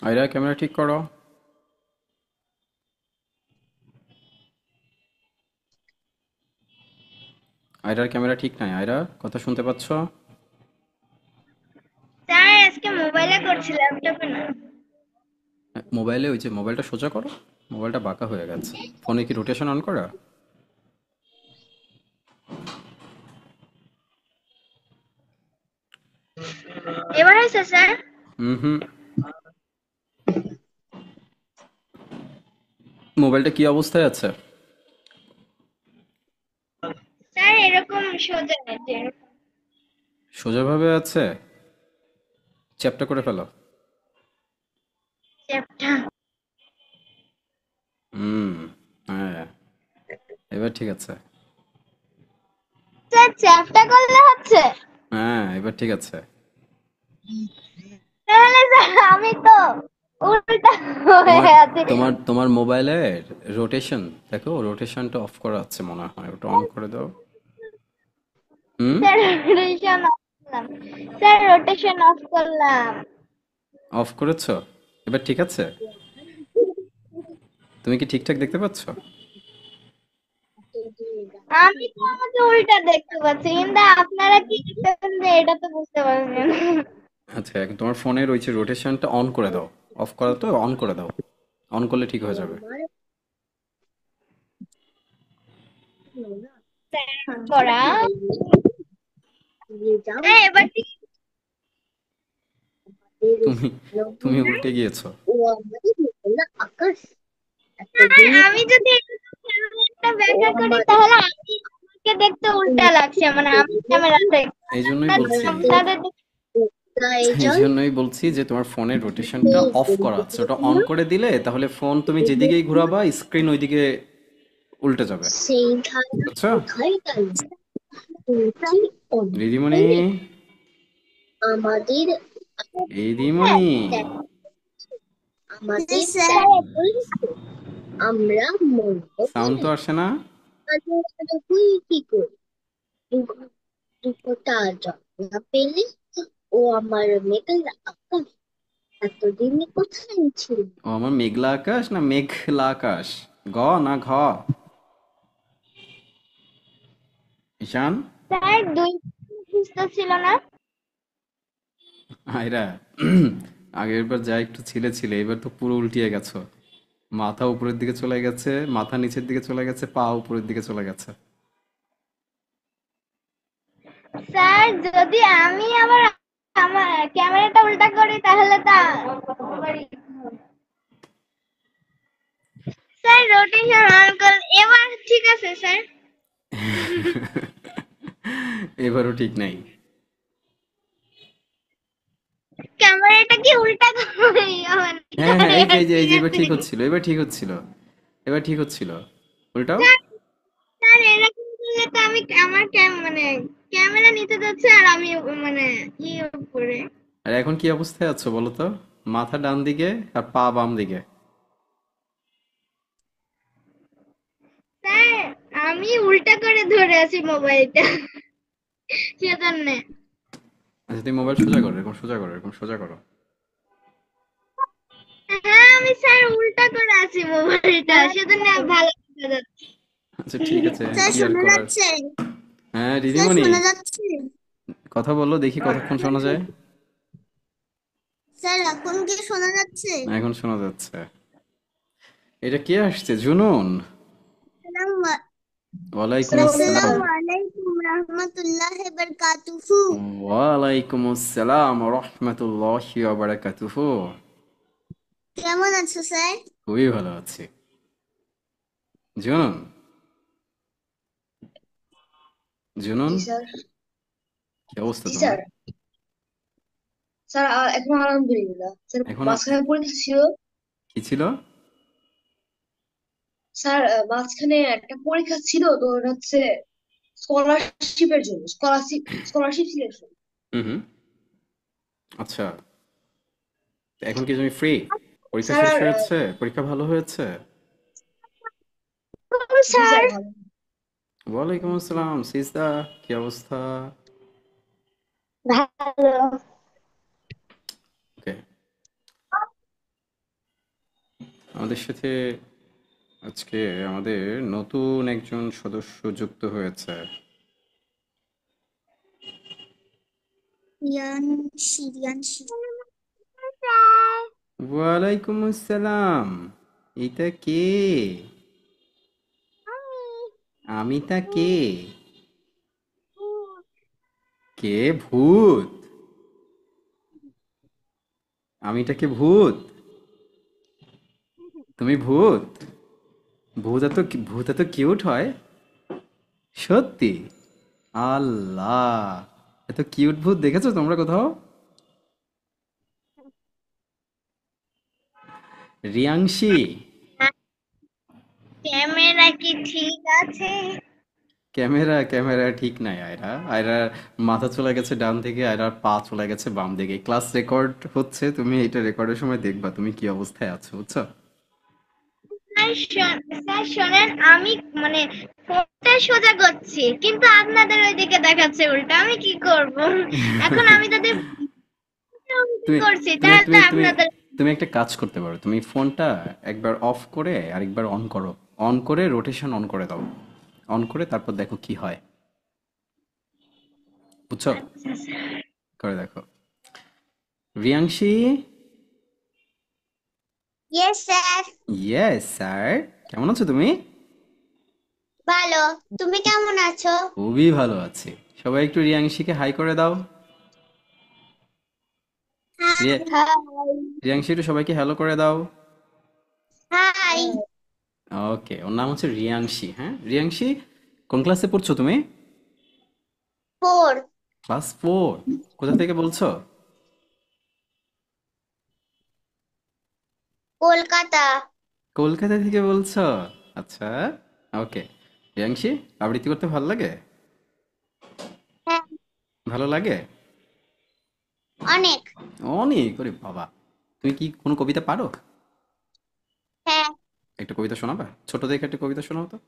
Ayra, camera ঠিক করো। আয়রার camera ঠিক নাই। আয়রা, কথা শুনতে পাচ্ছ? স্যার আজকে মোবাইলে করছি, ল্যাপটপে না। মোবাইলে ওই যে মোবাইলটা সোজা করো। মোবাইলটা বাঁকা হয়ে গেছে। ফোনে কি রোটেশন অন করা? এবার হয়েছে স্যার? হুম হুম। মোবাইলটা কি অবস্থায় আছে? স্যার এরকম সোজা আছে। সোজাভাবে আছে? চ্যাপটা করে ফেলো। চ্যাপটা। হুম। হ্যাঁ, এবার ঠিক আছে। স্যার চ্যাপটা করলে হচ্ছে? হ্যাঁ, এবার ঠিক আছে। তাহলে স্যার আমি তো উল্টা তোমার হয়ে আছি। তোমার তোমার মোবাইলের রোটেশন, দেখো রোটেশনটা অফ করা আছে মনে হয়, ওটা অন করে দাও। হুম। স্যার রোটেশন অফ করলাম। স্যার রোটেশন অফ করলাম। অফ করেছো? এবার ঠিক আছে? তুমি কি ঠিকঠাক দেখতে পাচ্ছ? আমি তো আমাকে উল্টা দেখতে পাচ্ছি, কিন্তু আপনারা কি দেখতেছেন যে এটা তো বুঝতে পারছেন। আচ্ছা, এখন তোমার ফোনের ওই যে রোটেশনটা অন করে দাও। অফ করা তো অন করে দাও। অন করলে ঠিক হয়ে যাবে। স্যার করা। হ্যাঁ এবার ঠিক। তুমি তুমি উল্টে গিয়েছো। আমি যদি একটা ব্যাখ্যা করি তাহলে আমাকে দেখতে উল্টা লাগছে, মানে আমি ক্যামেরা দেখতে এই জন্যই বলছি, আপনাদের এই জন্যই বলছি যে তোমার ফোনের রোটেশনটা অফ করা আছে, ওটা অন করে দিলে তাহলে ফোন তুমি যেদিকেই ঘোরাবা স্ক্রিন ওইদিকে উল্টে যাবে। বুঝছো? দিদিমণি, দিদিমণি, সাউন্ড তো আসে না। ও, আমার মেঘলা আকাশ না মেঘলা আকাশ? গ না ঘ? ঈশান? স্যার দুই সুস্থ ছিল না। আয়রা, আগের বার যা একটু ছিলে ছিলে, এবার তো পুরো উল্টিয়ে গেছো। মাথা উপরের দিকে চলে গেছে, মাথা নিচের দিকে চলে গেছে, পা উপরের দিকে চলে গেছে। স্যার যদি আমি আবার আমার ক্যামেরাটা উল্টা করি তাহলে তা স্যার রোটেশন অন করলে এবার ঠিক আছে স্যার। এবারও ঠিক নাই। ক্যামেরাটা কি উল্টা করে হ্যাঁ হ্যাঁ, এই যে এবার এই যে এই ঠিক যে এবার আছে। ঠিক হচ্ছিল, এবার ঠিক হচ্ছিল, এবার ঠিক হচ্ছিল। উল্টাও। স্যার স্যার এরকম করলে তো আমি আমার মানে ক্যামেরা নিতে যাচ্ছে আর আমি মানে ই উপরে। আর এখন কি অবস্থায় আছো বলো তো? মাথা ডান দিকে আর পা বাম দিকে। স্যার আমি উল্টা করে ধরে আছি মোবাইলটা, সেজন্য। আচ্ছা, তুমি মোবাইল সোজা করো, এরকম সোজা করো, এরকম সোজা করো। হ্যাঁ আমি স্যার উল্টা করে আছি মোবাইলটা, সেজন্য ভালো দেখা যাচ্ছে। আচ্ছা ঠিক আছে, স্যার কি আর শোনা করার। যাচ্ছে? হ্যাঁ স্যার দিদিমণি, শোনা যাচ্ছে? কথা বললো দেখি কতক্ষণ শোনা যায়। স্যার এখন কি শোনা যাচ্ছে? এখন শোনা যাচ্ছে। এটা কে আসছে, জুনুন? ওয়ালাইকুম আসসালাম। আসসালামু আলাইকুম রহমতুল্লাহ বারকাতুহু। ওয়ালাইকুম আসসালাম রহমতুল্লাহি ওয়া বারাকাতুহু। কেমন আছো স্যার? খুবই ভালো আছি। জুনুন, জুনুন, জি স্যার। কি অবস্থা জি তোমার? স্যার। স্যার এখন আলহামদুলিল্লাহ স্যার, এখনো মাঝখানে পরীক্ষা ছিল। কি ছিল? স্যার মাঝখানে একটা পরীক্ষা ছিল, তো ওটা হচ্ছে স্কলারশিপের জন্য, স্কলারশিপ সিলেকশন। হুম হুম। আচ্ছা, তো এখন কি তুমি ফ্রি? পরীক্ষা স্যার শেষ আর হয়েছে? পরীক্ষা ভালো হয়েছে? জি স্যার ভালো। ওয়ালাইকুম আসসালাম সিজদা, কি অবস্থা? ভালো। ওকে। আমাদের সাথে আজকে আমাদের নতুন একজন সদস্য যুক্ত হয়েছে। রিয়ানশি। ওয়ালাইকুম আসসালাম। এটা কে? আমিটা কে? কে? ভূত? আমিটা কে ভূত? তুমি ভূত? ভূত এত কিউট হয়? সত্যি? আল্লাহ, এত কিউট ভূত দেখেছো তোমরা কোথাও? রিয়াংশি। ক্যামেরা কি ঠিক আছে? ক্যামেরা ঠিক নাই আয়রা। আয়রার মাথা চলে গেছে ডান দিকে, আয়রার পা চলে গেছে বাম দিকে। ক্লাস রেকর্ড হচ্ছে, তুমি এটা রেকর্ডের সময় দেখবা তুমি কি অবস্থায় আছো, বুঝছো? স্যার শোনেন, আমি মানে ফোনটা সোজা করছি কিন্তু আপনাদের ওইদিকে দেখাচ্ছে উল্টা, আমি কি করব? এখন আমি যদি তুমি করছি তুমি তাহলে তুমি তুমি আপনাদের তুমি একটা কাজ করতে পারো, তুমি ফোনটা একবার অফ করে আরেকবার অন করো। অন করে রোটেশন অন করে দাও। অন করে তারপর দেখো কি হয়, বুঝছো? করে দেখো। Riyanshi. Yes sir. Yes sir. কেমন আছো তুমি? ভালো। তুমি কেমন আছো? খুবই ভালো আছি। সবাই একটু রিয়াংশিকে হাই করে দাও। রিয়া- হাই। রিয়াংশি একটু সবাইকে হ্যালো করে দাও। হাই। ওকে, ওর নাম হচ্ছে রিয়াংশি। হ্যাঁ রিয়াংশি, কোন ক্লাসে পড়ছো তুমি? 4। ক্লাস 4। কোথা থেকে বলছো? কলকাতা। কলকাতা থেকে বলছো? আচ্ছা, ওকে। রিয়াংশি, আবৃত্তি করতে ভালো লাগে? হ্যাঁ, ভালো লাগে? অনেক। অনেক করে বাবা। তুমি কি কোনো কবিতা পারো? হ্যাঁ। একটা কবিতা শোনাবা, ছোট দেখে একটা কবিতা শোনাও তো।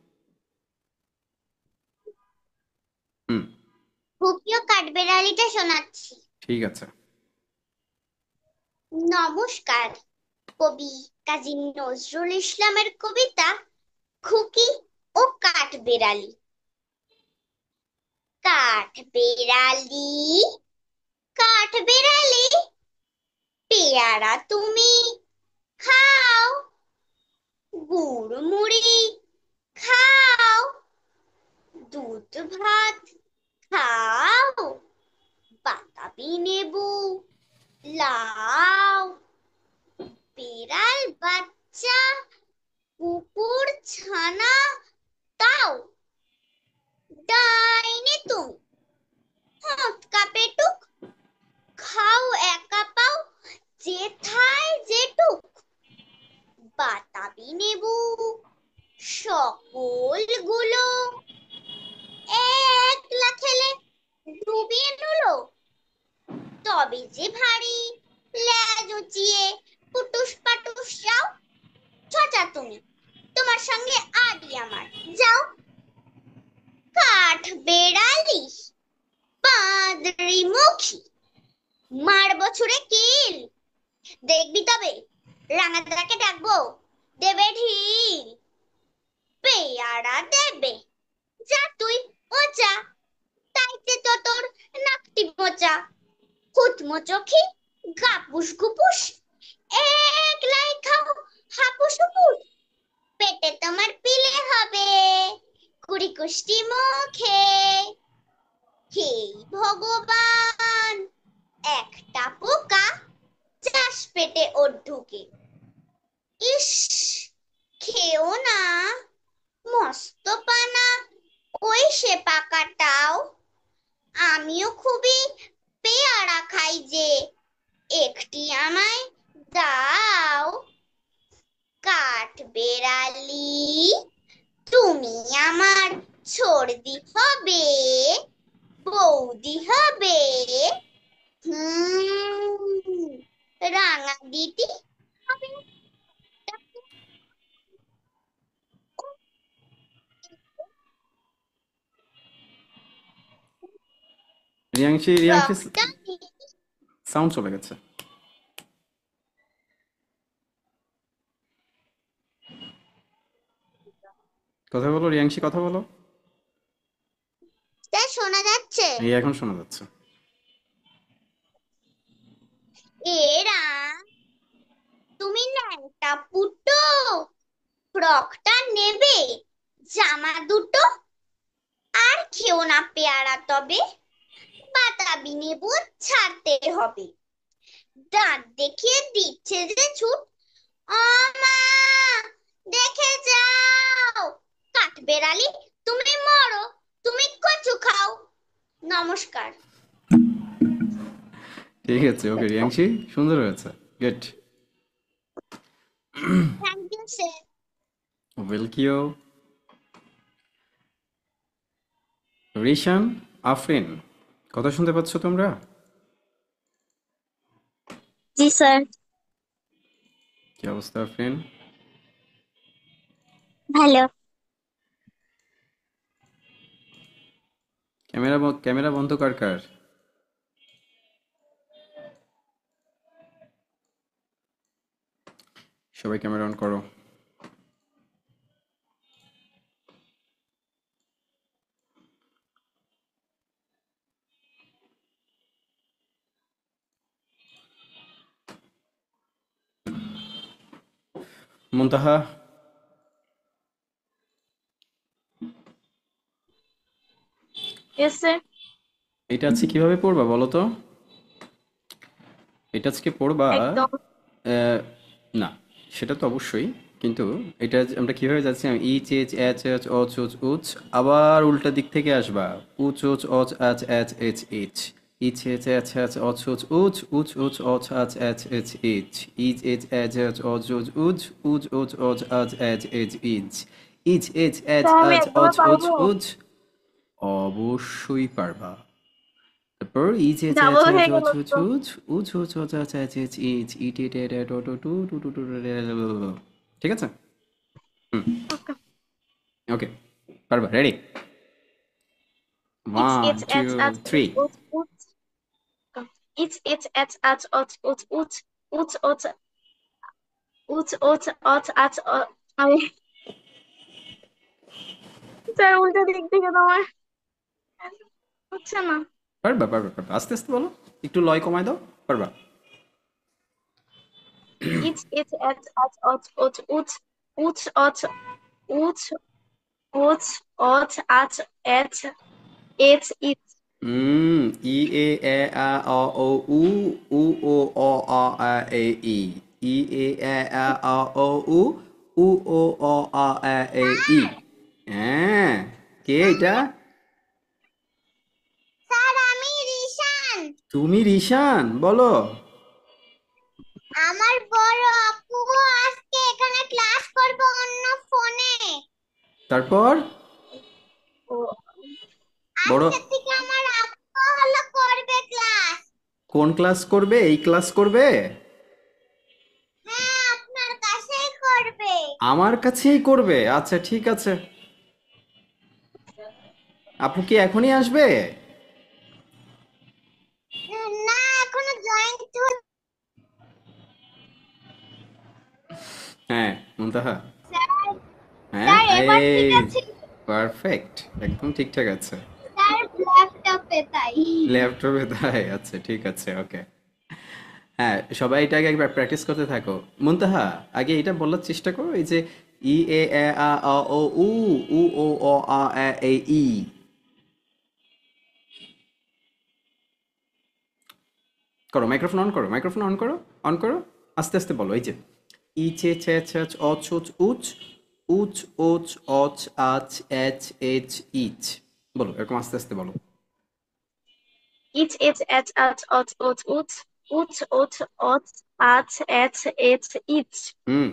হুম। খুকিও কাঠবেড়ালিটা শোনাচ্ছি। ঠিক আছে। নমস্কার। কবি কাজী নজরুল ইসলামের কবিতা খুকি ও কাঠবেড়ালি। কাঠবেড়ালি, কাঠবেড়ালি, পেয়ারা তুমি খাও, গুড় মুড়ি খাও, দুধ ভাত খাও, বাতাবি লেবু লাও, বিড়াল বাচ্চা কুকুর ছানা তাও, ডাইনি তুমি হটকা পেটুক খাও একা পাও, যেথায় যেটুক, বাতাবি নেবু সকলগুলো একলা খেলে ডুবিয়ে নিলো, তবে যে ভারী লেজ উঁচিয়ে পুটুস পাটুস যাও, ছচা তুমি তোমার সঙ্গে আডি আমার যাও। কাঠ বেড়ালি বাঁদরি মুখী মার বছরে কিল, দেখবি তবে রাঙাদাকে ডাকবো দেবে ঢিল, পেয়ারা দেবে যা তুই ও যা, তাইতে তো তোর নাকটি মোচা, হুতমো চোখি গাপুস গুপুস একলাই খাও হাপুস হুপুস, পেটে তোমার পিলে হবে কুড়ি কুষ্টি মুখে, হে ভগবান একটা পোকা চাষ পেটে ওর ঢুকে, ইস খেও না মস্ত পানা ওই সে পাকাটাও, আমিও খুবই পেয়ারা খাই যে একটি আমায় দাও। কাঠ বেড়ালি তুমি আমার সর্দি হবে বৌদি হবে, রাঙা দিদি হবে। রিয়াংশি রক্তটা সাউন্ড চলে গেছে। কথা বলো রিয়াংশী, কথা বলো। তা শোনা যাচ্ছে? এই এখন শোনা যাচ্ছে। এরা তুমি ন্যাংটা পুটো, ফ্রকটা নেবে, জামা দুটো, আর খেও না পেয়ারা তবে, বাতাবি নেবু ছাড়তে হবে। দাঁত দেখিয়ে দিচ্ছে যে ছুট, ও মা দেখে যাও, কাঠবেড়ালি তুমি মরো, তুমি কচু খাও। নমস্কার। ঠিক আছে, ওকে রিয়াংশী, সুন্দর হয়েছে, গুড। Thank you sir. ওয়েলকিও। রিশান, আফরিন, কথা শুনতে পাচ্ছ তোমরা? জি স্যার। কি অবস্থা আফরিন? ভালো। ক্যামেরা বন্ধ কার কার? সবাই ক্যামেরা অন করো। মুনতাহা, ইয়েস স্যার। এটা আজকে কিভাবে পড়বা বলো তো? এটা আজকে পড়বা একদম। না, সেটা তো অবশ্যই, কিন্তু এটা আমরা কিভাবে যাচ্ছি, ইচ এচ এচ এচ অচ উচ উচ, আবার উল্টা দিক থেকে আসবা, উচ উচ অচ আচ এচ এচ ইচ, ইচ এচ এচ এচ অচ উচ উচ, উচ উচ অচ আচ এচ এচ ইচ, ইচ এচ এচ এচ অচ উচ উচ, উচ উচ অচ আচ এচ এচ ইচ, ইচ এচ এচ স্যার আমি আচ একদমই অচ উচ পারবো। উচ। অবশ্যই পারবা। তারপর ইচ এচ এচ ডাবল এচ হয়ে গেল অচ উচ তো। উচ, উচ উচ অচ আচ এচ এচ ইচ, ইট ইট এট এট অট টু টু টু টু টু টু টু টু টু। ঠিক আছে, হুম, ওকে। ওকে, পারবা, রেডি? ইচ ওয়ান ইচ টু এচ আচ থ্রি। উচ উচ। ইচ ইচ এচ আচ অচ উচ উচ, উচ উচ উচ উচ অচ আচ আমি স্যার উল্টো দিক থেকে তোমার হচ্ছে না। পারবা পারবা পারবা, আস্তে আস্তে বলো, একটু লয় কমায় দাও, পারবা। ইচ ইচ এচ আচ অচ উচ উচ, উচ অচ উচ উচ অচ আচ এচ এচ ইচ। হুম, ই এ এ আ অ ও উ, উ ও অ আ আ এ ই, ই এ এ আ অ ও উ, উ ও অ আ আ এ ই। হ্যাঁ, কে এটা? স্যার আমি রিশান। তুমি রিশান, বলো। আমার বড় আপু আজকে এখানে ক্লাস করবে অন্য ফোনে। তারপর ও বড় আজকে থেকে আমার আপু হলো করবে ক্লাস। কোন ক্লাস করবে? এই ক্লাস করবে? হ্যাঁ আপনার কাছেই করবে। আমার কাছেই করবে? আচ্ছা ঠিক আছে। আপু কি এখনই আসবে? না এখনো জয়েন্ট হ্যাঁ মুনতাহা, স্যার। হ্যাঁ, স্যার এবার ঠিক এই আছে। পারফেক্ট, একদম ঠিকঠাক আছে। স্যার ল্যাপটপে তাই। ল্যাপটপে তাই? আচ্ছা ঠিক আছে, ওকে। হ্যাঁ, সবাই এটাকে একবার প্র্যাকটিস করতে থাকো। মুনতাহা, আগে এটা বলার চেষ্টা করো, এই যে ই এ এ আ আ ও উ, উ ও অ আ এ এ ই। করো, মাইক্রোফোন অন করো, মাইক্রোফোন অন করো, অন করো। আস্তে আস্তে বলো, এই যে ইচে ছে ছচ অচ উচ উচ, উচ ওচ অচ আচ এচ এচ ইচ। বলো এরকম আস্তে আস্তে বলো। ইচ ইচ এচ আচ অচ উচ উচ, উচ উচ অচ আচ এচ এচ ইচ, হুম,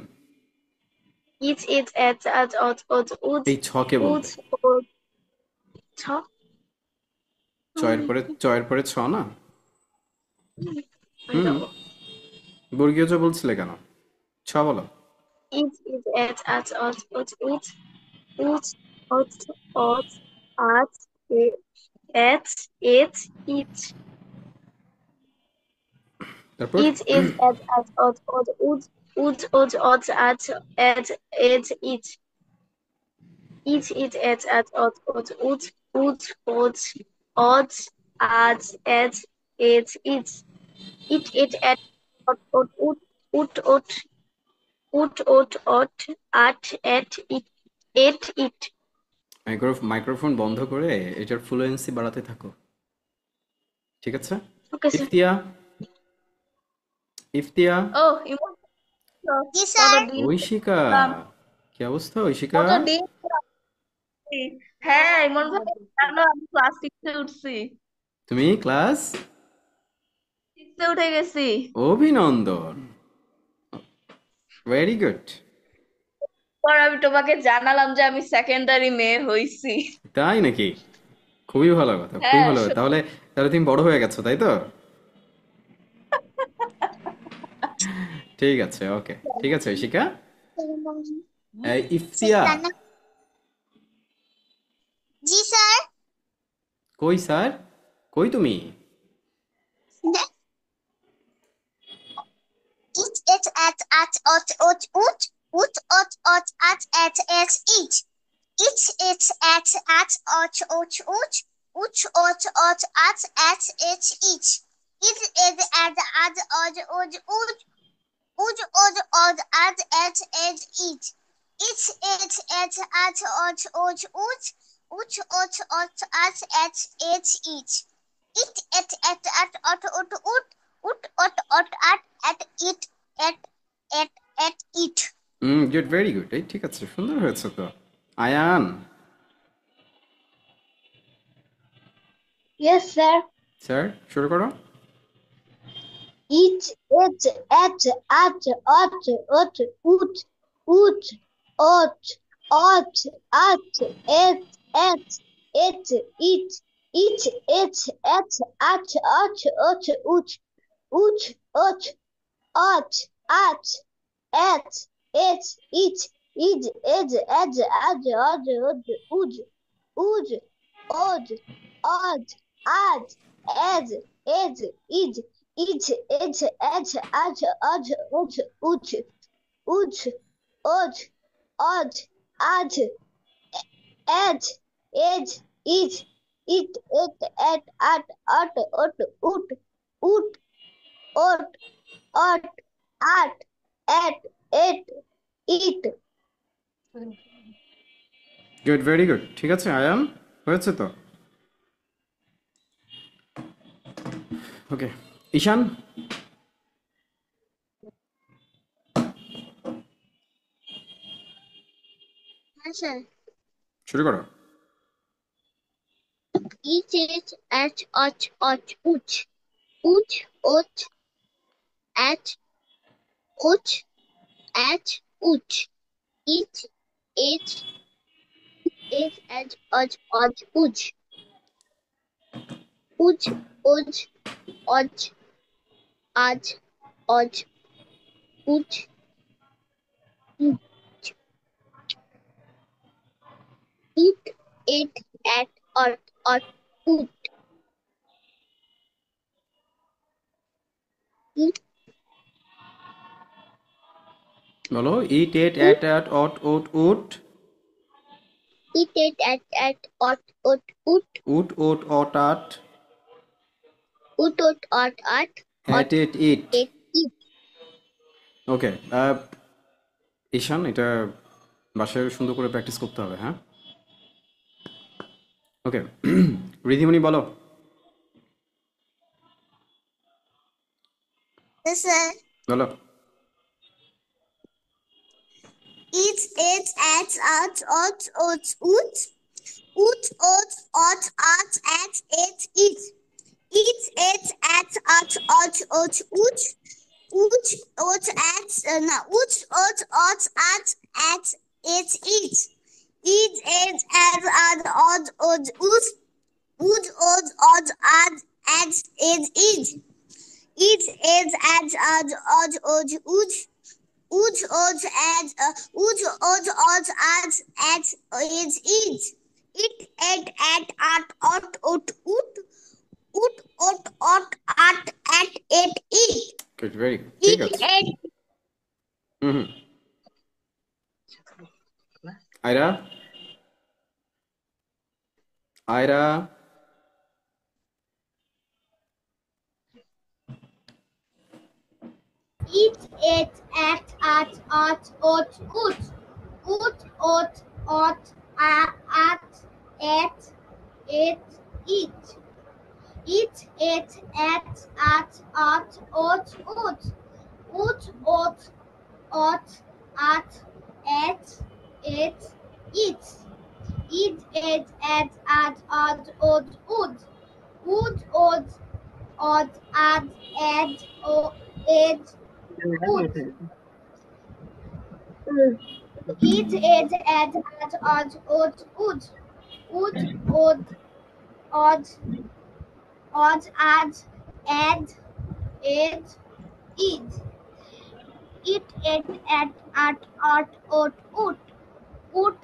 ইচ ইচ এচ আচ অচ উচ উচ, এই ছকে উচ বলবে। উচ ছ। চয়ের পরে ছ না? হুম, যাবো। বর্গীয় জ বলছিলে কেন? ছ বলো। ইচ ইচ এচ আচ অচ উচ উচ, উচ উচ অচ আচ এচ এচ ইচ, তারপর ইচ ইচ এচ আচ অচ উচ উচ, উচ উচ অচ আচ এচ এচ ইচ, Each, at, ot, ut, odd, at, each. It, at, ot, it. Microphone বন্ধ করে এটার ফ্লুয়েন্সি বাড়াতে থাকো, ঠিক আছে? Okay, sir. Iftia, Iftia, Oh, ইমন জি স্যার। কতদিন ঐশিকা, পড়লাম, কি অবস্থা ঐশিকা? কতদিন পড়াচ্ছি। হ্যাঁ ইমন ভাই জানো আমি ক্লাস 6 এ উঠছি, তুমি ক্লাস 6 এ উঠে গেছি। অভিনন্দন, ভেরি গুড। পর আমি তোমাকে জানালাম যে আমি সেকেন্ডারি মেয়ে হইছি। তাই নাকি? খুবই ভালো কথা, খুবই হ্যাঁ ভালো কথা। তাহলে তাহলে তুমি বড় হয়ে গেছো, তাই তো? ঠিক আছে, ওকে, ঠিক আছে ঐশিকা। ইফতিয়া, জি স্যার। কই স্যার, কই তুমি? Each, at, at, each. Each, at, each. Each, at, each. Each, at, each. It, at, it, at, it. Good, very good, এই ঠিক আছে, সুন্দর হয়েছে তো। Ayaan, Yes, sir. স্যার শুরু করো। Each, at, ut, at, it, each, at, it, odd, ad, it. Good, very good, ঠিক আছে আয়ান, হয়েছে তো। ওকে, ঈশান, Yes, sir. শুরু করো। Each, at, at, each, at, at, it, at, ut. বলো, ইট, এট, অ্যাট, অট, ওট, উট, It, at, ut, উট, ওট, অট, আট, at, at, at, it. it. ওকে, ঈশান, এটা বাসায় সুন্দর করে প্র্যাকটিস করতে হবে, হ্যাঁ? ওকে, রিধিমণি বলো। Yes, sir. বলো। It, at, ut, at, it. It, at, at, it. It, at, at, it. It, at, at, it. It, at, it. Good, very good, ঠিক It, আছে। at, hmm hmm, Ayra, Ayra, It, at, ot, ut. Ut, ot, at, it. It, at, ot, ut. Ut, ot, at, it. It, at, ot, ut. Ud, odd, add, ed, ut. It, add, odd, ud. Ud, odd, add, ed, id. It, at, ut. Ut,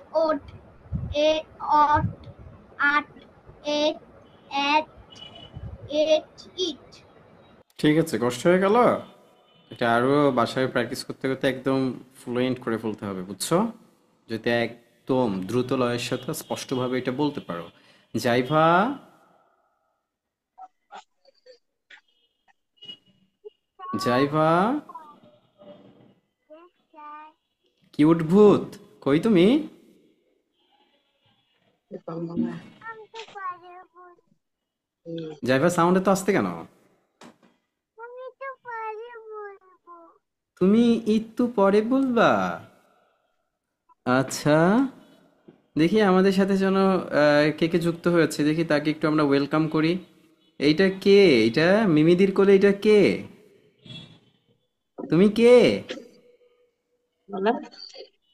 ot, at, it. ঠিক আছে, কষ্ট হয়ে গেল। এটা আরো বাসায় practice করতে করতে একদম ফ্লুয়েন্ট করে ফেলতে হবে, বুঝছো? যাতে একদম দ্রুত লয়ের সাথে স্পষ্টভাবে এটা বলতে পারো। জাইভা, জাইভা, কিউট ভূত, কই তুমি? জাইভা, সাউন্ডে তো আসতে কেন? তুমি একটু পরে বলবা? আচ্ছা, দেখি আমাদের সাথে যেন কে কে যুক্ত হয়েছে, দেখি তাকে একটু আমরা ওয়েলকাম করি। এইটা কে? এটা মিমিদির কোলে, এটা কে? তুমি কে?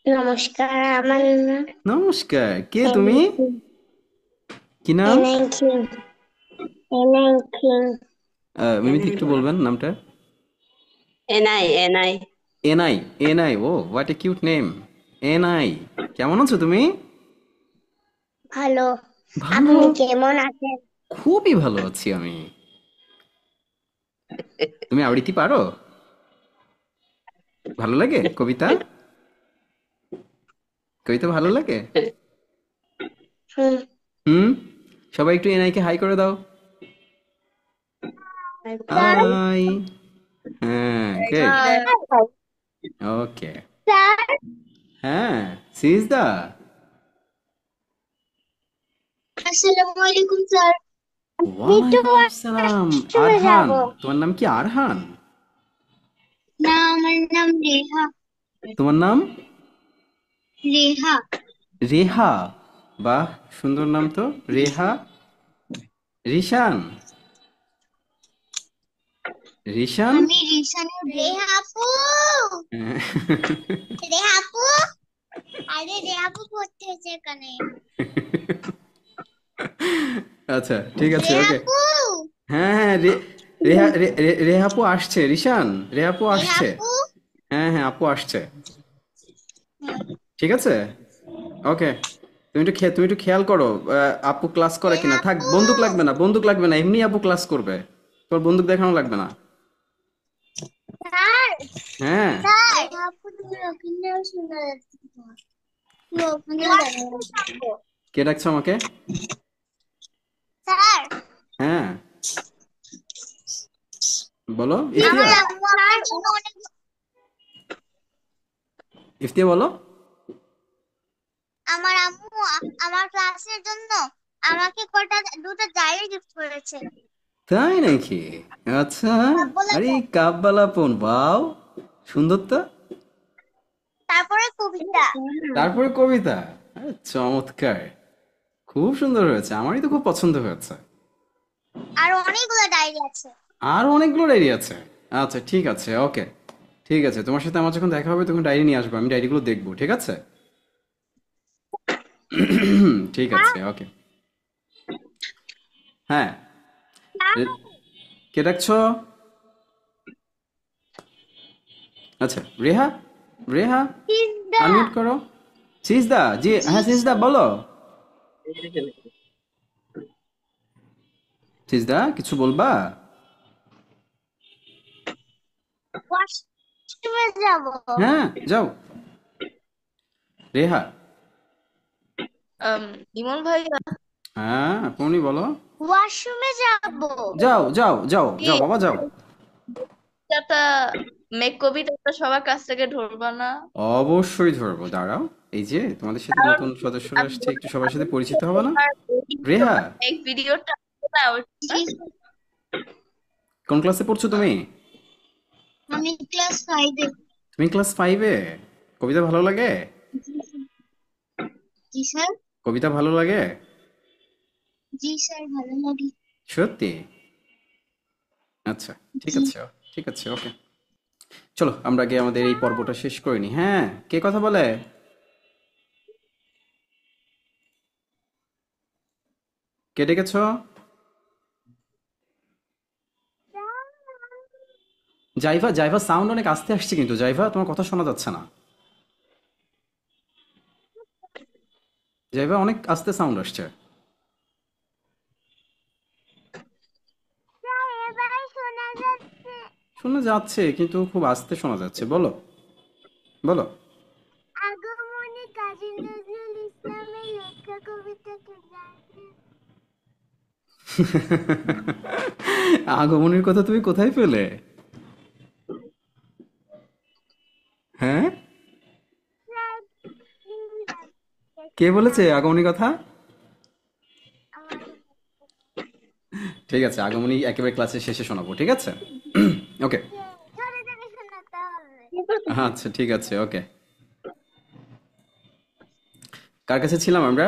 নমস্কার, আমার নাম নমস্কার, কে তুমি? কি নাম? মিমিদি একটু বলবেন নামটা। এনআই এনআই এনআই, এনআই, oh what a cute name. এনআই, কেমন আছো তুমি? ভালো। ভালো, আপনি কেমন আছেন? খুবই ভালো আছি আমি। তুমি আবৃত্তি পারো? ভালো লাগে কবিতা? কবিতা ভালো লাগে? হুম, হুম, সবাই একটু এনআইকে হাই করে দাও। হাই। হ্যাঁ, গুড, ওকে। স্যার, হ্যাঁ, সিজদা, আসসালামু আলাইকুম স্যার। ওয়ালাইকুম আসসালাম। চলে আরহান, যাব। তোমার নাম কি আরহান? না, আমার নাম রেহা। তোমার নাম রেহা। রেহা, বাহ, সুন্দর নাম তো। রেহা, রিশান, রিশান। আমি রিশান। রেহা আপু, রেহা আপু, আরে রেহা আপু পড়তে হয়েছে এখানে। আচ্ছা, ঠিক আছে, রেহা ওকে। আপু, হ্যাঁ হ্যাঁ, রেহাপু আসছে, রিশান, রেহাপু রেহা আসছে। আপু। হ্যাঁ হ্যাঁ, আপু আসছে। ঠিক আছে, ওকে। তুমি একটু খেয়াল করো আপু ক্লাস করে রেহা কিনা। থাক, আপু, বন্দুক লাগবে না, বন্দুক লাগবে না, এমনি আপু ক্লাস করবে, তোর বন্দুক দেখানো লাগবে না। স্যার, হ্যাঁ, স্যার। রেহা আপু, তুমি ওখানে শুনে যাচ্ছে তোমার। তুমি ওখানে দাঁড়াও। কে ডাকছো আমাকে? স্যার, হ্যাঁ, বলো আমার ইফতিয়া। আম্মু আপনার জন্য অনেক। ইফতিয়া বলো। আমার আম্মু আমার ক্লাসের জন্য আমাকে দুটো ডায়েরি গিফট করেছে। তাই নাকি? আচ্ছা, বলে আরে দাও। কাব্বালাপন, বাও, সুন্দর তো। তারপরে কবিতা। তারপরে কবিতা, আরে চমৎকার, খুব সুন্দর হয়েছে, আমারই তো খুব পছন্দ হয়েছে। আর অনেকগুলো ডায়েরি আছে। আর অনেকগুলো ডায়েরি আছে। আচ্ছা, ঠিক আছে, ওকে। ঠিক আছে, তোমার সাথে আমার যখন দেখা হবে তখন ডায়েরি নিয়ে আসবো, আমি ডায়েরিগুলো দেখবো, ঠিক আছে? ঠিক আছে, ওকে। হ্যাঁ, রে- কে ডাকছো? আচ্ছা, রেহা, রেহা, সিজদা। আনমিউট করো। সিজদা, জি জি হ্যাঁ, সিজদা বলো। সিজদা, কিছু বলবা? ওয়াশরুমে যাব। হ্যাঁ, যাও। রেহা, ইমন ভাইয়া, হ্যাঁ আপনি বলো। ওয়াশরুমে যাব। যাও যাও যাও যাও কি বাবা যাও। কবিতাটা কবিতাটা সবার কাছ থেকে ধরবা না? অবশ্যই ধরবো, দাঁড়াও। এই যে তোমাদের সাথে কারণ নতুন সদস্যরা আমি আসছে, একটু বলতে সবার আমি সাথে পরিচিত হবে না? তোমার রেহা, এই ভিডিওটা না জি, কোন ক্লাসে পড়ছো তুমি? আমি ক্লাস 5-এ। তুমি ক্লাস 5-এ? কবিতা ভালো লাগে? জি স্যার। কবিতা ভালো লাগে? জি স্যার, ভালো লাগে। সত্যি? আচ্ছা, ঠিক জি। আছে, ঠিক আছে, ওকে। চলো আমরা আগে আমাদের এই পর্বটা শেষ করে নিই। হ্যাঁ, কে কথা বলে? কে ডেকেছো? জাইভা, জাইভা সাউন্ড অনেক আস্তে আসছে কিন্তু জাইভা, তোমার কথা শোনা যাচ্ছে না। জাইভা অনেক আস্তে সাউন্ড আসছে। স্যার, এবার শোনা যাচ্ছে। শোনা যাচ্ছে কিন্তু খুব আস্তে শোনা যাচ্ছে। বলো, বলো। আগমনী কাজী নজরুল ইসলামের লেখা কবিতাটা জানেন? আগমনের কথা তুমি কোথায় পেলে? হ্যাঁ, স্যার, প্লিজ কে বলেছে আগমনী কথা? আমার ঠিক আছে, আগমনী একেবারে ক্লাসের শেষে শোনাবো, ঠিক আছে? ওকে। ধরে ধরে শোনাতে হবে। আচ্ছা ঠিক আছে, ওকে। কার কাছে ছিলাম আমরা?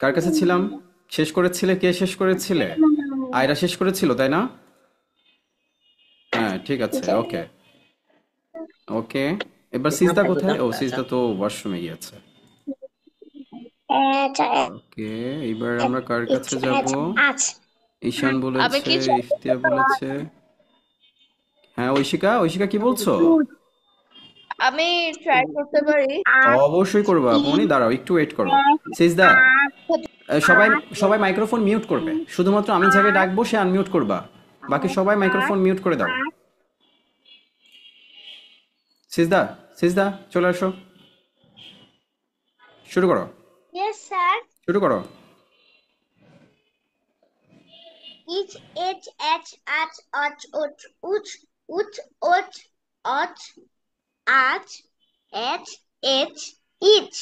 কার কাছে ছিলাম? শেষ করেছিলে, কে শেষ করেছিলে? আয়রা শেষ করেছিল তাই না? হ্যাঁ ঠিক আছে, ওকে। ওকে, এবার সিজদা কোথায়? ও সিজদা তো ওয়াশরুমে গিয়েছে। ওকে, এবার আমরা কার কাছে যাব? ঈশান আমি বলেছে, কিছু ইফতিয়া বলেছে। হ্যাঁ ঐশিকা, ঐশিকা কি বলছো? আমি ট্রাই করতে পারি। অবশ্যই করবো আপনি, দাঁড়াও একটু ওয়েট করো। সিজদা, সবাই সবাই মাইক্রোফোন মিউট করবে, শুধুমাত্র আমি যাকে ডাকবো সে আনমিউট করবা, বাকি সবাই মাইক্রোফোন মিউট করে দাও। সিজদা, সিজদা চলে আসো, শুরু করো, Yes, sir. শুরু করো। Each, H, H, H, H, Uch, Uch, Uch, Uch, Uch, Ach, H, H, Each.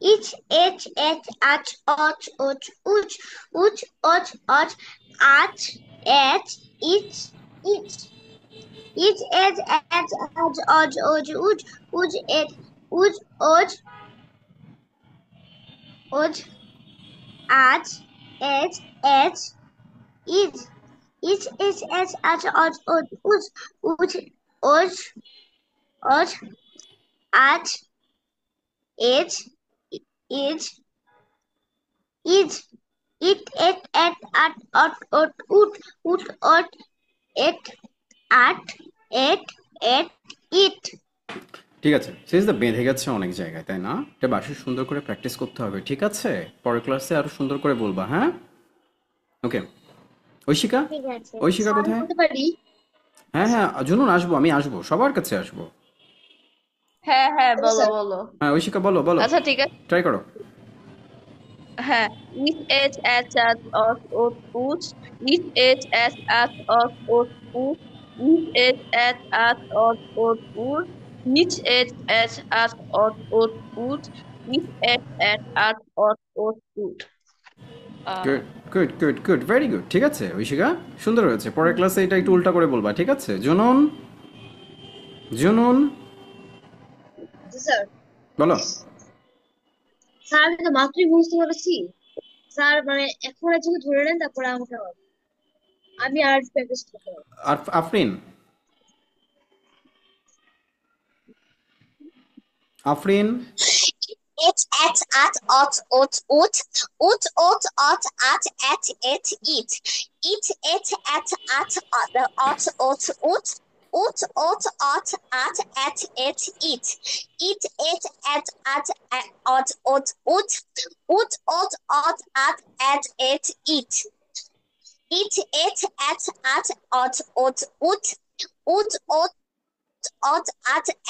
Each, H, H, H, Uch, Uch, Uch, Uch, Uch, Uch, Ach, H, Each, Each. Each, H, H, H, Uch, Uch, Uch, Uch, H, Uch, Uch, Uch, Ach, H, H, Each. Each, H, H, H, Uch, Uch, Uch, Uch, Uch, Uch, Ach, H, H, Each. It, et, at, ut, ut, ut, et, at, et, it. ঠিক আছে, সিজদা বেঁধে গেছে অনেক জায়গায় তাই না? এটা বাসে সুন্দর করে প্র্যাকটিস করতে হবে, ঠিক আছে? পরের ক্লাসে আরো সুন্দর করে বলবা, হ্যাঁ? ওকে। ঐশিকা, ঠিক আছে। ঐশিকা কোথায়? বলতে পারি? হ্যাঁ হ্যাঁ জুনুন আসবো, আমি আসবো, সবার কাছে আসবো। হ্যাঁ হ্যাঁ, বলো বলো। হ্যাঁ ঐশিকা বলো, বলো, আচ্ছা ঠিক আছে। ট্রাই করো। হ্যাঁ, ইট এচ এচ এচ অস ওট উচ, ইট এচ এচ এচ অস ওট উচ, ইট এচ এচ এচ অস ওট উচ, ইট এচ এচ এচ অস ওট উচ, ইট এচ এচ এচ অস ওট উচ। Good good good good, very good, ঠিক আছে ঐশিকা, সুন্দর হয়েছে। পরের ক্লাসে এটা একটু উল্টা করে বলবা, ঠিক আছে? জুনুন, জুনুন স্যার, বলো। স্যার আমি তো মাত্রই বুঝতে পেরেছি। স্যার মানে এখন যদি ধরে নেন তারপরে আমাকে হবে। আমি আর প্র্যাকটিস করতে হবে। আর Afrin, Afrin H, H, H, Ot, Ot, Ut, Ut, Ot, Ot, At, At, Et, It. It, Et, At, At, Ot, Ot, Ut, Ut, Ot, Ot, At, At, Et, It. It, Et, At, Ot, Ot, Ut, Ut, Ot, Ot, At, Et, It. It, Et, At, Ot, Ot, Ut, Ut, Ot, Ot,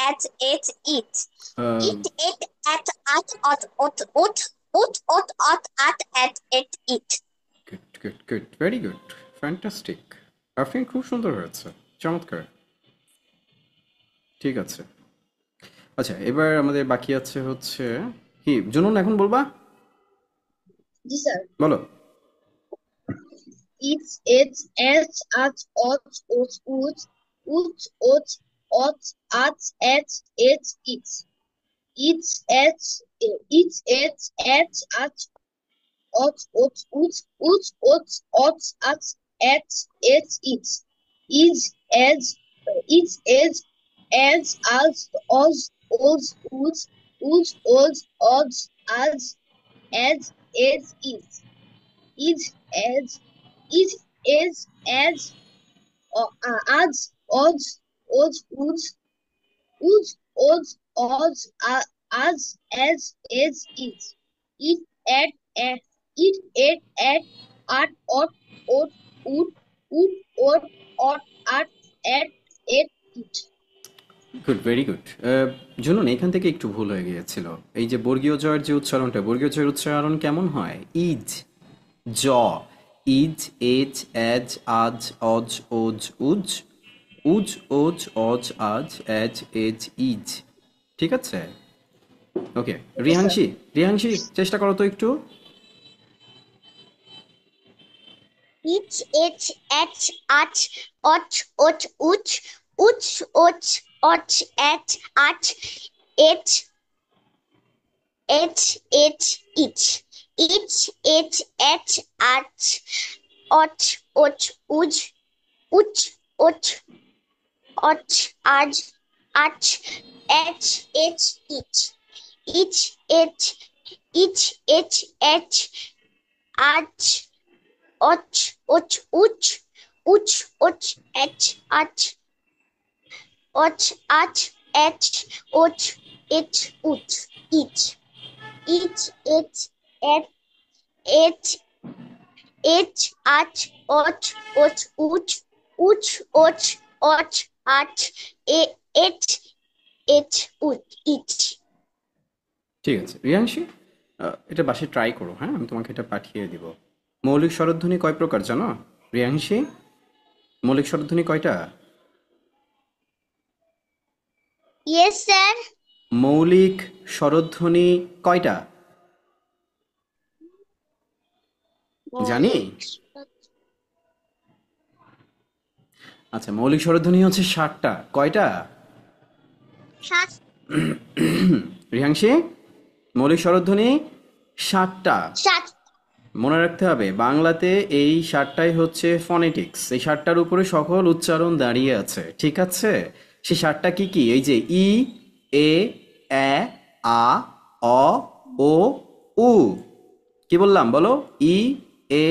At, Et, It. It, it, at, ot, ot, ut, at, it. Good good good, very good, fantastic. আপনি খুব সুন্দর হয়েছে, চমৎকার। ঠিক আছে, আচ্ছা এবার আমাদের বাকি আছে হচ্ছে কি, জুনুন এখন বলবা? জি স্যার। বলো। It's, at, ot, ut, at, it. It's, at, ot, at, it. Is, as, os, odds, as, is. Is, as, as, odds, as, is. It, at, at, ot, at, it. Good, very good. Junun এখান থেকে একটু ভুল হয়ে গিয়েছিল। এই যে বর্গীয় জয়ের যে উচ্চারণটা, বর্গীয় জয়ের উচ্চারণ কেমন হয়? ইজ, জ, ইজ, এজ, এজ, আজ, অজ, ওজ, উজ, উজ, ওজ, অজ, আজ, এজ, এজ, ইজ। ঠিক আছে, ওকে। রিহাংশী, রিহাংশী চেষ্টা করো তো একটু। It, at, ot, ut, at, it, it. It, at, ot, ut, at, it. It, at, ot, at, it, at, ot, at, it. ঠিক আছে রিয়াংশী, এটা বাসায় ট্রাই করো, হ্যাঁ আমি তোমাকে এটা পাঠিয়ে দিব। মৌলিক স্বরধ্বনি কয় প্রকার জানো রিয়াংশী? মৌলিক স্বরধ্বনি কয়টা? Yes, sir. মৌলিক স্বরধ্বনি কয়টা জানি? আচ্ছা, মৌলিক স্বরধ্বনি হচ্ছে 60টা। কয়টা রিহাংশী? মৌলিক স্বরধ্বনি 60টা। মনে রাখতে হবে বাংলাতে এই 60টাই হচ্ছে ফনেটিক্স, এই 60টার উপরে সকল উচ্চারণ দাঁড়িয়ে আছে, ঠিক আছে? সেই 60টা কি কি? এই যে ই, এ, আ, অ, ও, উ। কি বললাম বলো? ই, এ,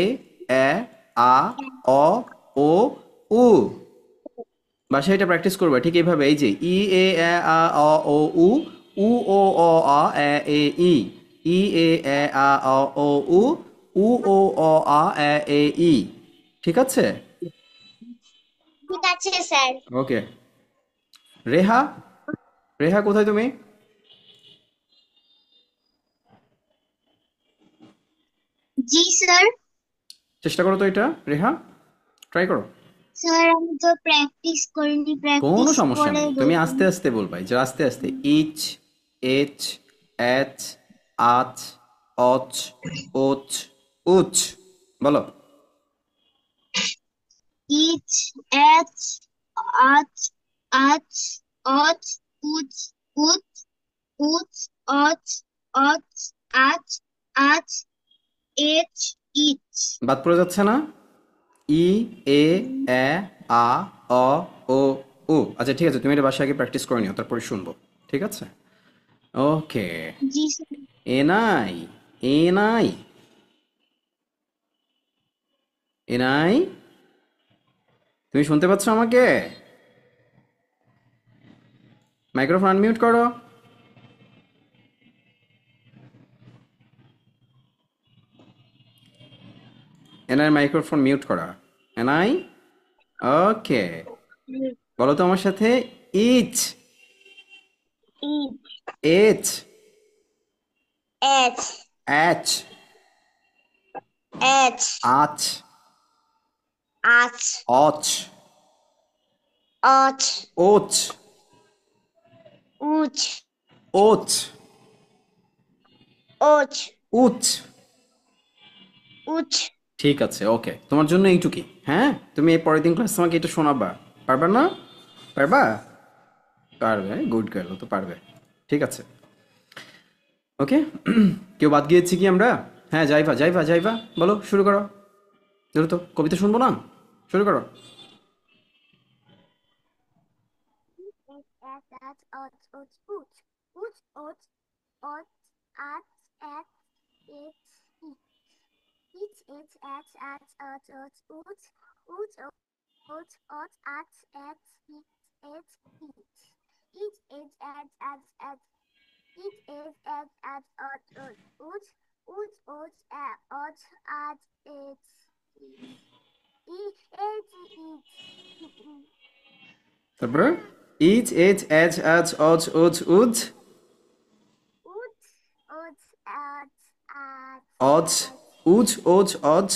আ, অ, ও, উ। বাসায় এটা প্র্যাকটিস করবে ঠিক এইভাবে। এই যে ই, এ, আ, অ, ও, উ, উ, ও, অ, আ, এ, ই, ই, এ, আ, অ, ও, উ, উ, ও, অ, আ, এ, ই। ঠিক আছে? ঠিক আছে স্যার। ওকে। রেহা, রেহা কোথায় তুমি? জি স্যার। চেষ্টা করো তো এটা, রেহা ট্রাই করো। স্যার আমি তো প্র্যাকটিস করিনি, কোনো প্র্যাকটিস সমস্যা করে নেই, তুমি আস্তে আস্তে বলবা। এই যে আস্তে আস্তে, ইচ, এচ, এচ, আচ, অচ, ওচ, উচ। বলো। ইচ, এচ, আচ, অচ, উচ, অচ, আচ, এচ, ইচ। বাদ পড়ে যাচ্ছে না? ই, এ, আ, অ, ও, উ। আচ্ছা ঠিক আছে, তুমি এটা বাসায় আগে প্র্যাকটিস করে নিও, তারপরে শুনবো, ঠিক আছে? ওকে। জি স্যার। এনাই, এনাই, এনাই, তুমি শুনতে পাচ্ছ আমাকে? মাইক্রোফোন আনমিউট করো। এনার মাইক্রোফোন মিউট করা। এনাই, ওকে। বলো তো আমার সাথে, ইচ, ইচ, এচ, এচ, অ্যাচ, H, আচ, Ach, অচ, Och, ওচ, Uch, ওচ, Och, উচ। Uch. ঠিক আছে, ওকে, তোমার জন্য এইটুকুই। হ্যাঁ, তুমি এই পরের দিন ক্লাস তোমাকে এটা শোনাবা, পারবা না? পারবা? পারবে, গুড গার্ল, তো পারবে। ঠিক আছে, ওকে। কেউ বাদ গিয়েছি কি আমরা? হ্যাঁ, যাইবা যাইবা যাইবা, বলো, শুরু করো। ধরো তো, কবিতা শুনবো না? শুরু করো। তারপরে ইচ এচ এচ আচ অচ ওচ উচ অজ উজ ওজ অজ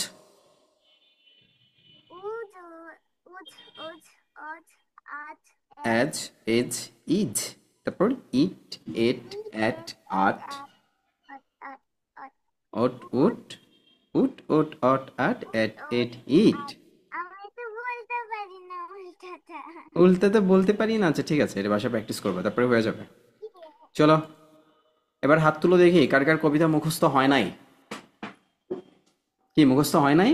অ্যাজ এজ ইজ। তারপর ইট এট অ্যাট আট অট উট উট ওট অট আট এট এট ইট। উল্টাতে বলতে পারি না, আচ্ছা ঠিক আছে, এটা বাসায় প্র্যাকটিস করবো, তারপরে হয়ে যাবে। চলো, এবার হাত তুলো দেখি কার কার কবিতা মুখস্থ হয় নাই। কি মুখস্থ হয় নাই?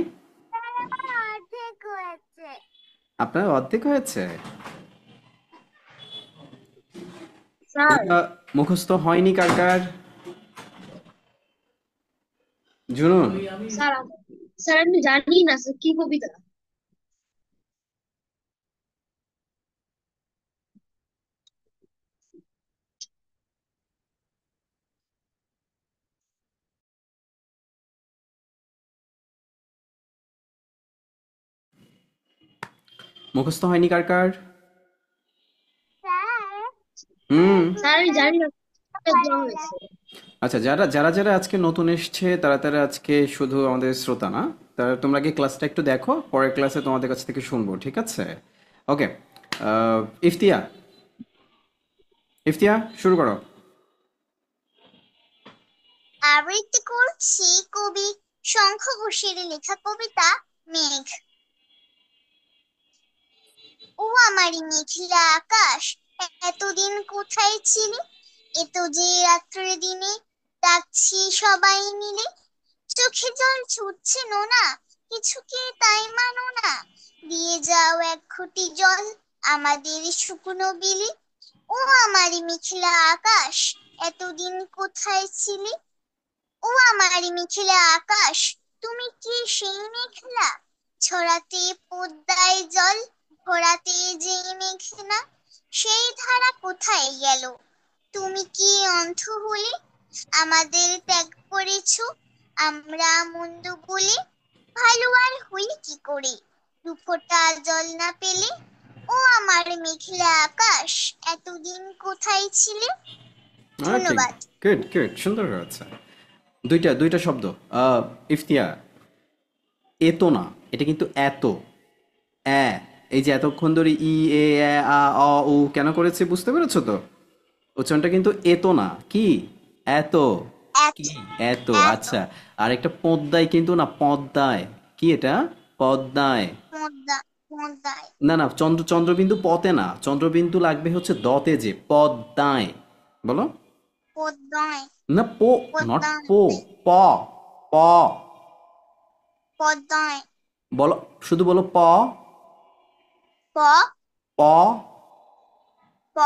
আপনার অর্ধেক হয়েছে? স্যার কবিতা মুখস্থ হয়নি কার কার? জুনুন? স্যার স্যার আমি জানি না স্যার কি কবিতা। মুখস্থ হয়নি কার কার? হুম। স্যার আমি জানি না দেওয়া হয়েছে। আচ্ছা, যারা যারা যারা আজকে নতুন এসছে তারা তারা আজকে শুধু আমাদের শ্রোতা না, তারা তোমরা কি ক্লাসটা একটু দেখো, পরের ক্লাসে তোমাদের কাছ থেকে শুনবো, ঠিক আছে? ওকে, ইফতিয়া, ইফতিয়া শুরু করো। আবৃত্তি করছি কবি শঙ্খ ঘোষের লেখা কবিতা মেঘ। ও আমারই মেঘলা আকাশ, এতদিন কোথায় ছিলি? এত যে রাত্রে দিনে ডাকছি সবাই মিলে, চোখে জল ছুটছে নোনা, কিছুকে তাই মানো না, দিয়ে যাও এক ঘটি জল আমাদের শুকনো বিলি। ও আমারই মেঘলা আকাশ, এতদিন কোথায় ছিলি? ও আমারই মেঘলা আকাশ, তুমি কি সেই মেঘলা? ছড়াতে পদ্মায় জল, ভরাতে যেই মেঘনা, সেই ধারা কোথায় গেল? তুমি কি অন্ধ হলে? আমাদের ত্যাগ করেছ, আমরা মন্দ বলে, ভালো আর হই কি করে দুফোঁটা জল না পেলে? ও আমার মেঘলা আকাশ, এতদিন কোথায় ছিলে? ওকে, ধন্যবাদ। গুড গুড, সুন্দর হয়েছে। দুইটা দুইটা শব্দ। ইফতিয়া, এতো না, এটা কিন্তু এত। এ, এই যে এতক্ষণ ধরে ই এ এ, আ অ উ কেন করেছে বুঝতে পেরেছো তো? উচ্চারণটা কিন্তু এতো না, কি? এত। এত কি? এত, এত আচ্ছা। আর একটা পদ্মায় কিন্তু না, পদ্মায়। কি এটা? পদ্মায়। পদ্মা পদ্মায় না না, চন্দ্রবিন্দু পতে না, চন্দ্রবিন্দু লাগবে হচ্ছে দতে, যে পদ্মায়। বলো। পদ্মায় না, পো, নট পদ্মায় পো, প, প। পদ্মায় বলো, শুধু বলো প, প প, প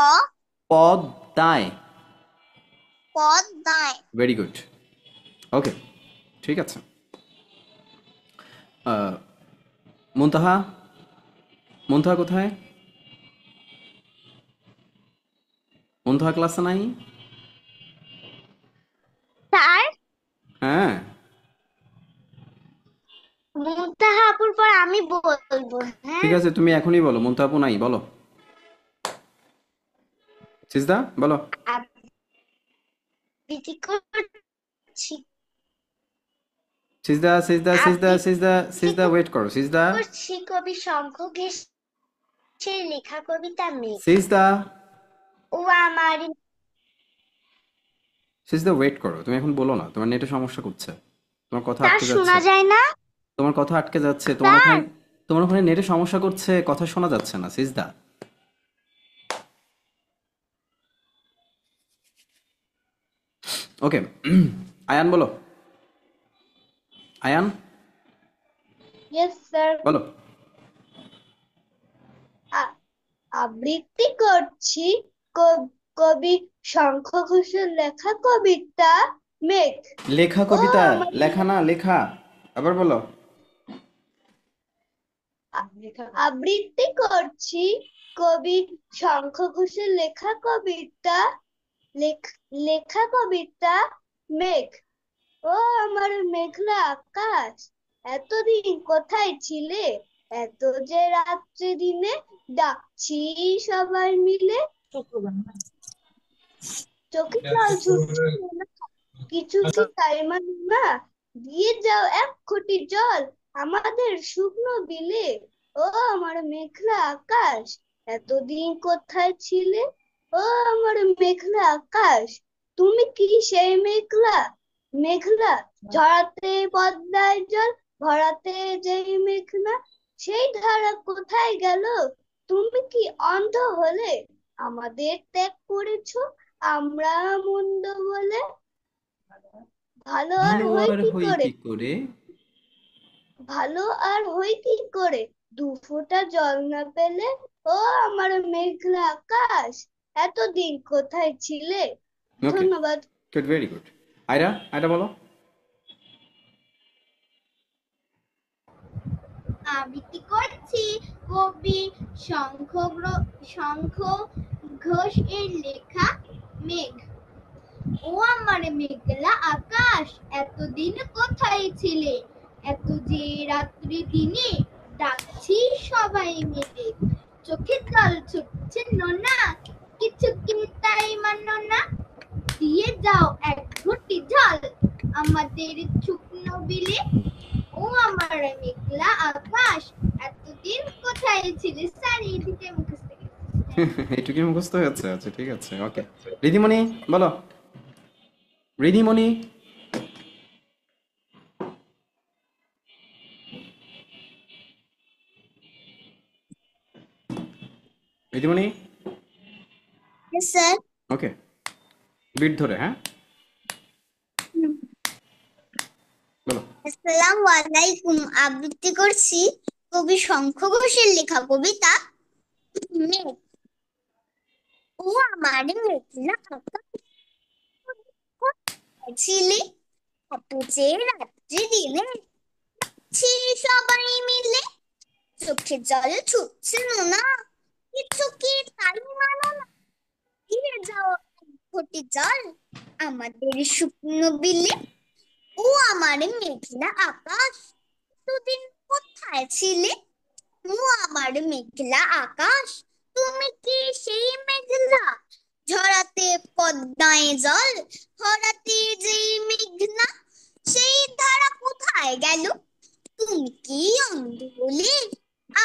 পদ্মায়। পদ্মায়। ভেরি গুড, ওকে, ঠিক আছে। আহ, মুনতাহা, মুনতাহা কোথায়? মুনতাহা ক্লাসে নাই? স্যার, হ্যাঁ, মুনতাহা আপুর পর আমি বলবো। ঠিক হ্যাঁ, আছে, তুমি এখনই বলো, মুনতাহা আপু নাই, বলো। সিজদা বলো। আবৃত্তি করছি সিজদা সিজদা সিজদা সিজদা সিজদা ওয়েট করো সিজদা করছি কবি শঙ্খ ঘোষের লেখা কবিতা মেঘ। সিজদা ও আমার সিজদা ওয়েট করো, তুমি এখন বলো না, তোমার নেটে সমস্যা করছে, তোমার কথা তা আটকে শোনা যাচ্ছে, যায় না তোমার কথা আটকে যাচ্ছে, স্যার। তোমার ওখানে নেটে সমস্যা করছে, কথা শোনা যাচ্ছে না সিজদা। ওকে, আয়ান বলো, আয়ান ইয়েস স্যার। বলো। আবৃত্তি করছি কবি শঙ্খ ঘোষের লেখা কবিতা মেঘ। লেখা ও কবিতা, আমার লেখা না লেখা, আবার বলো। আবৃত্তি করছি কবি শঙ্খ ঘোষের লেখা কবিতা লেখা কবিতা মেঘ। ও আমার মেঘলা আকাশ, এতদিন কোথায় ছিলে? এত যে রাত্রি দিনে ডাকছি সবাই মিলে। চোখে জল ছুটছে না, কিছু কি তাই মানে না? দিয়ে যাও এক কোটি জল আমাদের শুকনো বিলে। ও আমার মেঘলা আকাশ, এতদিন কোথায় ছিলে? ও আমার মেঘলা আকাশ, তুমি কি সেই মেঘলা? মেঘলা ঝরাতে পদ্মায় জল ভরাতে যেই মেঘনা, সেই ধারা কোথায় গেল? তুমি কি অন্ধ হলে? আমাদের ত্যাগ করেছো আমরা মন্দ বলে। ভালো আর ভালো হই আর কি হই করে? কি করে? ভালো আর হই কি করে দু ফোঁটা জল না পেলে? ও আমার মেঘলা আকাশ, এতদিন কোথায় ছিলে? ওকে, ধন্যবাদ। Good, very good. Ayra, Ayra বলো। আবৃত্তি করছি কবি শঙ্খ ঘোষ এর লেখা মেঘ। ও আমার মেঘলা আকাশ, এতদিন কোথায় ছিলে? এত যে রাত্রি দিনে ডাকছি সবাই মিলে। চোখের জল ছুটছে না, কিছু কি তাই মানো না? দিয়ে যাও এক ঘটি জল আমাদের শুকনো বিলে। ও আমার মেঘলা আকাশ, এতদিন কোথায় ছিলে? স্যার এইদিকে মুখস্থ গেছে। এইটুকুই মুখস্থ হয়েছে, আচ্ছা ঠিক আছে, ওকে। রিধিমণি বলো, রিধিমণি। রিধিমণি, স্যার। ওকে, বিট ধরে, হ্যাঁ বলো। আসসালামু আলাইকুম। আবৃত্তি করছি কবি শঙ্খ ঘোষের লেখা কবিতা মেঘ। ও আমার মেঘলা আকাশ, কোথায় ছিলে? এত যে রাত্রি দিনে ছি সবাই মিলে। চোখে জল ছুটছিল না, কিছু কি তাই মানো না? দিয়ে যাও এক ঘটি জল আমাদের শুকনো বিলে। ও আমার মেঘলা আকাশ, দুদিন কোথায় ছিলে? ও আমার মেঘলা আকাশ, তুমি কি সেই মেঘলা? ঝরাতে পদ্মায় জল ভরাতে যেই মেঘনা, সেই ধারা কোথায় গেল? তুমি কি অন্ধ হলে?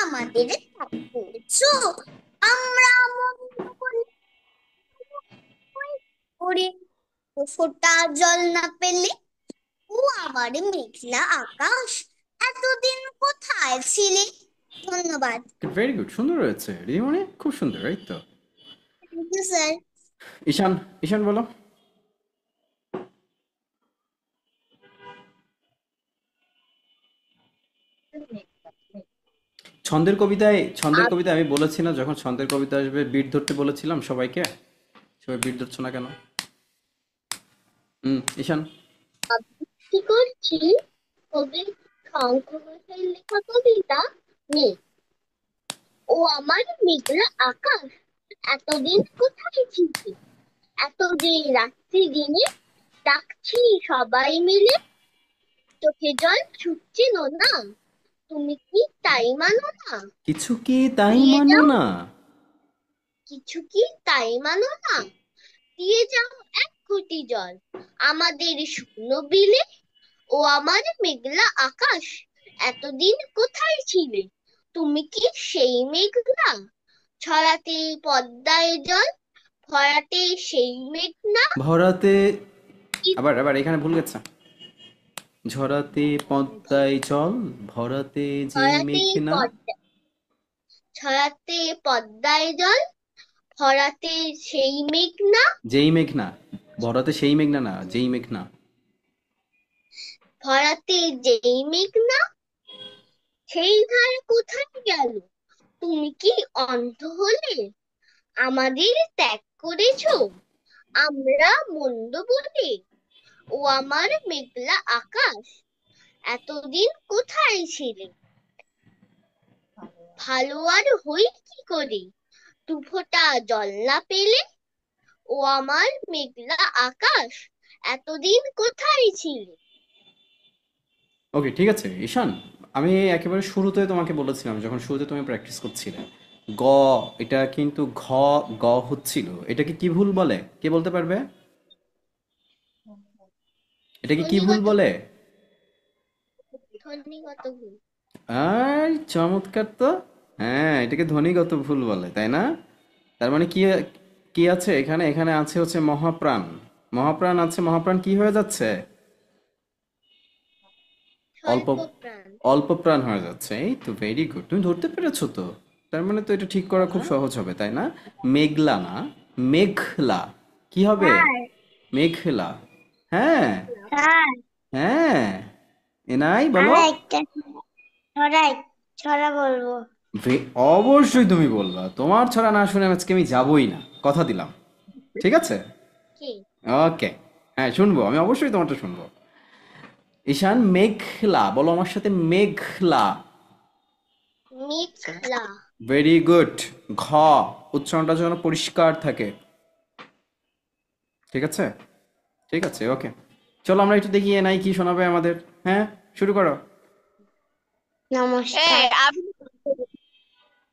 আমাদের ত্যাগ করেছো আমরা মন্দ করে ফোঁটা জল না পেলে। ও আমার মেঘলা আকাশ, এতদিন কোথায় ছিলে? ধন্যবাদ। ভেরি গুড, সুন্দর হয়েছে রিধিমণি, খুব সুন্দর, এই তো। Thank you sir. Ishan, Ishan বলো। ছন্দের কবিতায় আমি বলেছি না, যখন ছন্দের কবিতা আসবে বিট ধরতে বলেছিলাম সবাইকে, সবাই বিট ধরছো না কেন? ঈশান। আবৃত্তি করছি কবি শঙ্খ ঘোষের লেখা কবিতা মেঘ। ও আমার মেঘলা আকাশ, এতদিন কোথায় ছিলি? এত যে রাত্রি দিনে ডাকছি সবাই মিলে। চোখে জল ছুটছিল না, তুমি কি তাই মানো না? কিছু কি তাই দিয়ে মানো যাও না? কিছু কি তাই মানো না? দিয়ে যাও এক ঘটি জল আমাদের শুকনো বিলে। ও আমার মেঘলা আকাশ, এতদিন কোথায় ছিলে? তুমি কি সেই মেঘলা? ছড়াতে পদ্মায় জল, ভরাতে সেই মেঘনা। ভরাতে, আবার আবার এখানে ভুল গেছে। ঝরাতে পদ্মায় জল, ভরাতে যেই ছড়াতে মেঘনা। পদ্মা ছড়াতে পদ্মায় জল, ভরাতে সেই মেঘনা। যেই মেঘনা, ভরাতে সেই মেঘনা না, যেই মেঘনা। ভরাতে যেই মেঘনা, সেই ধার কোথায় গেল? তুমি কি অন্ধ হলে? আমাদের ত্যাগ করেছো আমরা মন্দ বলে। ও আমার মেঘলা আকাশ, এতদিন কোথায় ছিলে? ভালো আর হই কি করে, দু ফোঁটা জল না পেলে? ও আমার মেঘলা আকাশ, এতদিন কোথায় ছিলে? ওকে, ঠিক আছে ঈশান, আমি একেবারে শুরুতে তোমাকে বলেছিলাম, যখন শুরুতে তুমি প্র্যাকটিস করছিলে, গ, এটা কিন্তু ঘ, গ হচ্ছিল। এটাকে কি ভুল বলে, কে বলতে পারবে? এটাকে কি ভুল ধ্বনিগত বলে? ধ্বনিগত ভুল। আর চমৎকার তো। হ্যাঁ, এটাকে ধ্বনিগত ভুল বলে, তাই না? তার মানে কি, কি আছে এখানে? এখানে আছে হচ্ছে মহাপ্রাণ। মহাপ্রাণ আছে, মহাপ্রাণ কি হয়ে যাচ্ছে? অল্প, স্বল্প প্রাণ। অল্প প্রাণ হয়ে যাচ্ছে। এই তো, ভেরি গুড, তুমি ধরতে পেরেছো তো। তার মানে তো এটা ঠিক করা খুব সহজ হবে, তাই না? মেঘলা না, মেঘলা। কি হবে? স্যার মেঘলা। হ্যাঁ, স্যার হ্যাঁ। এনাই বলো। আমি একটা ছড়াই ছড়া বলবো। অবশ্যই তুমি বলবা, তোমার ছড়া না শুনে আজকে আমি যাবই না, কথা দিলাম। ঠিক আছে, কি? ওকে। হ্যাঁ, শুনবো, আমি অবশ্যই তোমারটা শুনবো। ঈশান, মেঘলা বলো আমার সাথে, মেঘলা। মেঘলা। Very good. ঘ, উচ্চারণটা যেন পরিষ্কার থাকে। ঠিক আছে, ঠিক আছে, ওকে। চলো আমরা একটু দেখি এনাই কি শোনাবে আমাদের। হ্যাঁ, শুরু করো। নমস্কার, আমি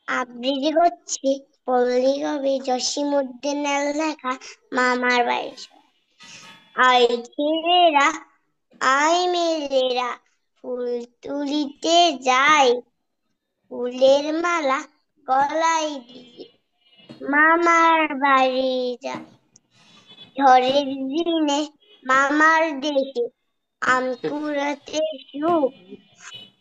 আবৃত্তি করছি পল্লী কবি জসীমউদ্দিনের লেখা মামার বাড়ি। আয় ছেলেরা, আয় মেয়েরা, ফুল তুলিতে যাই, ফুলের মালা গলায় দিয়ে মামার বাড়ি যাই। ঝড়ের দিনে মামার দেশে আম কুড়াতে সুখ,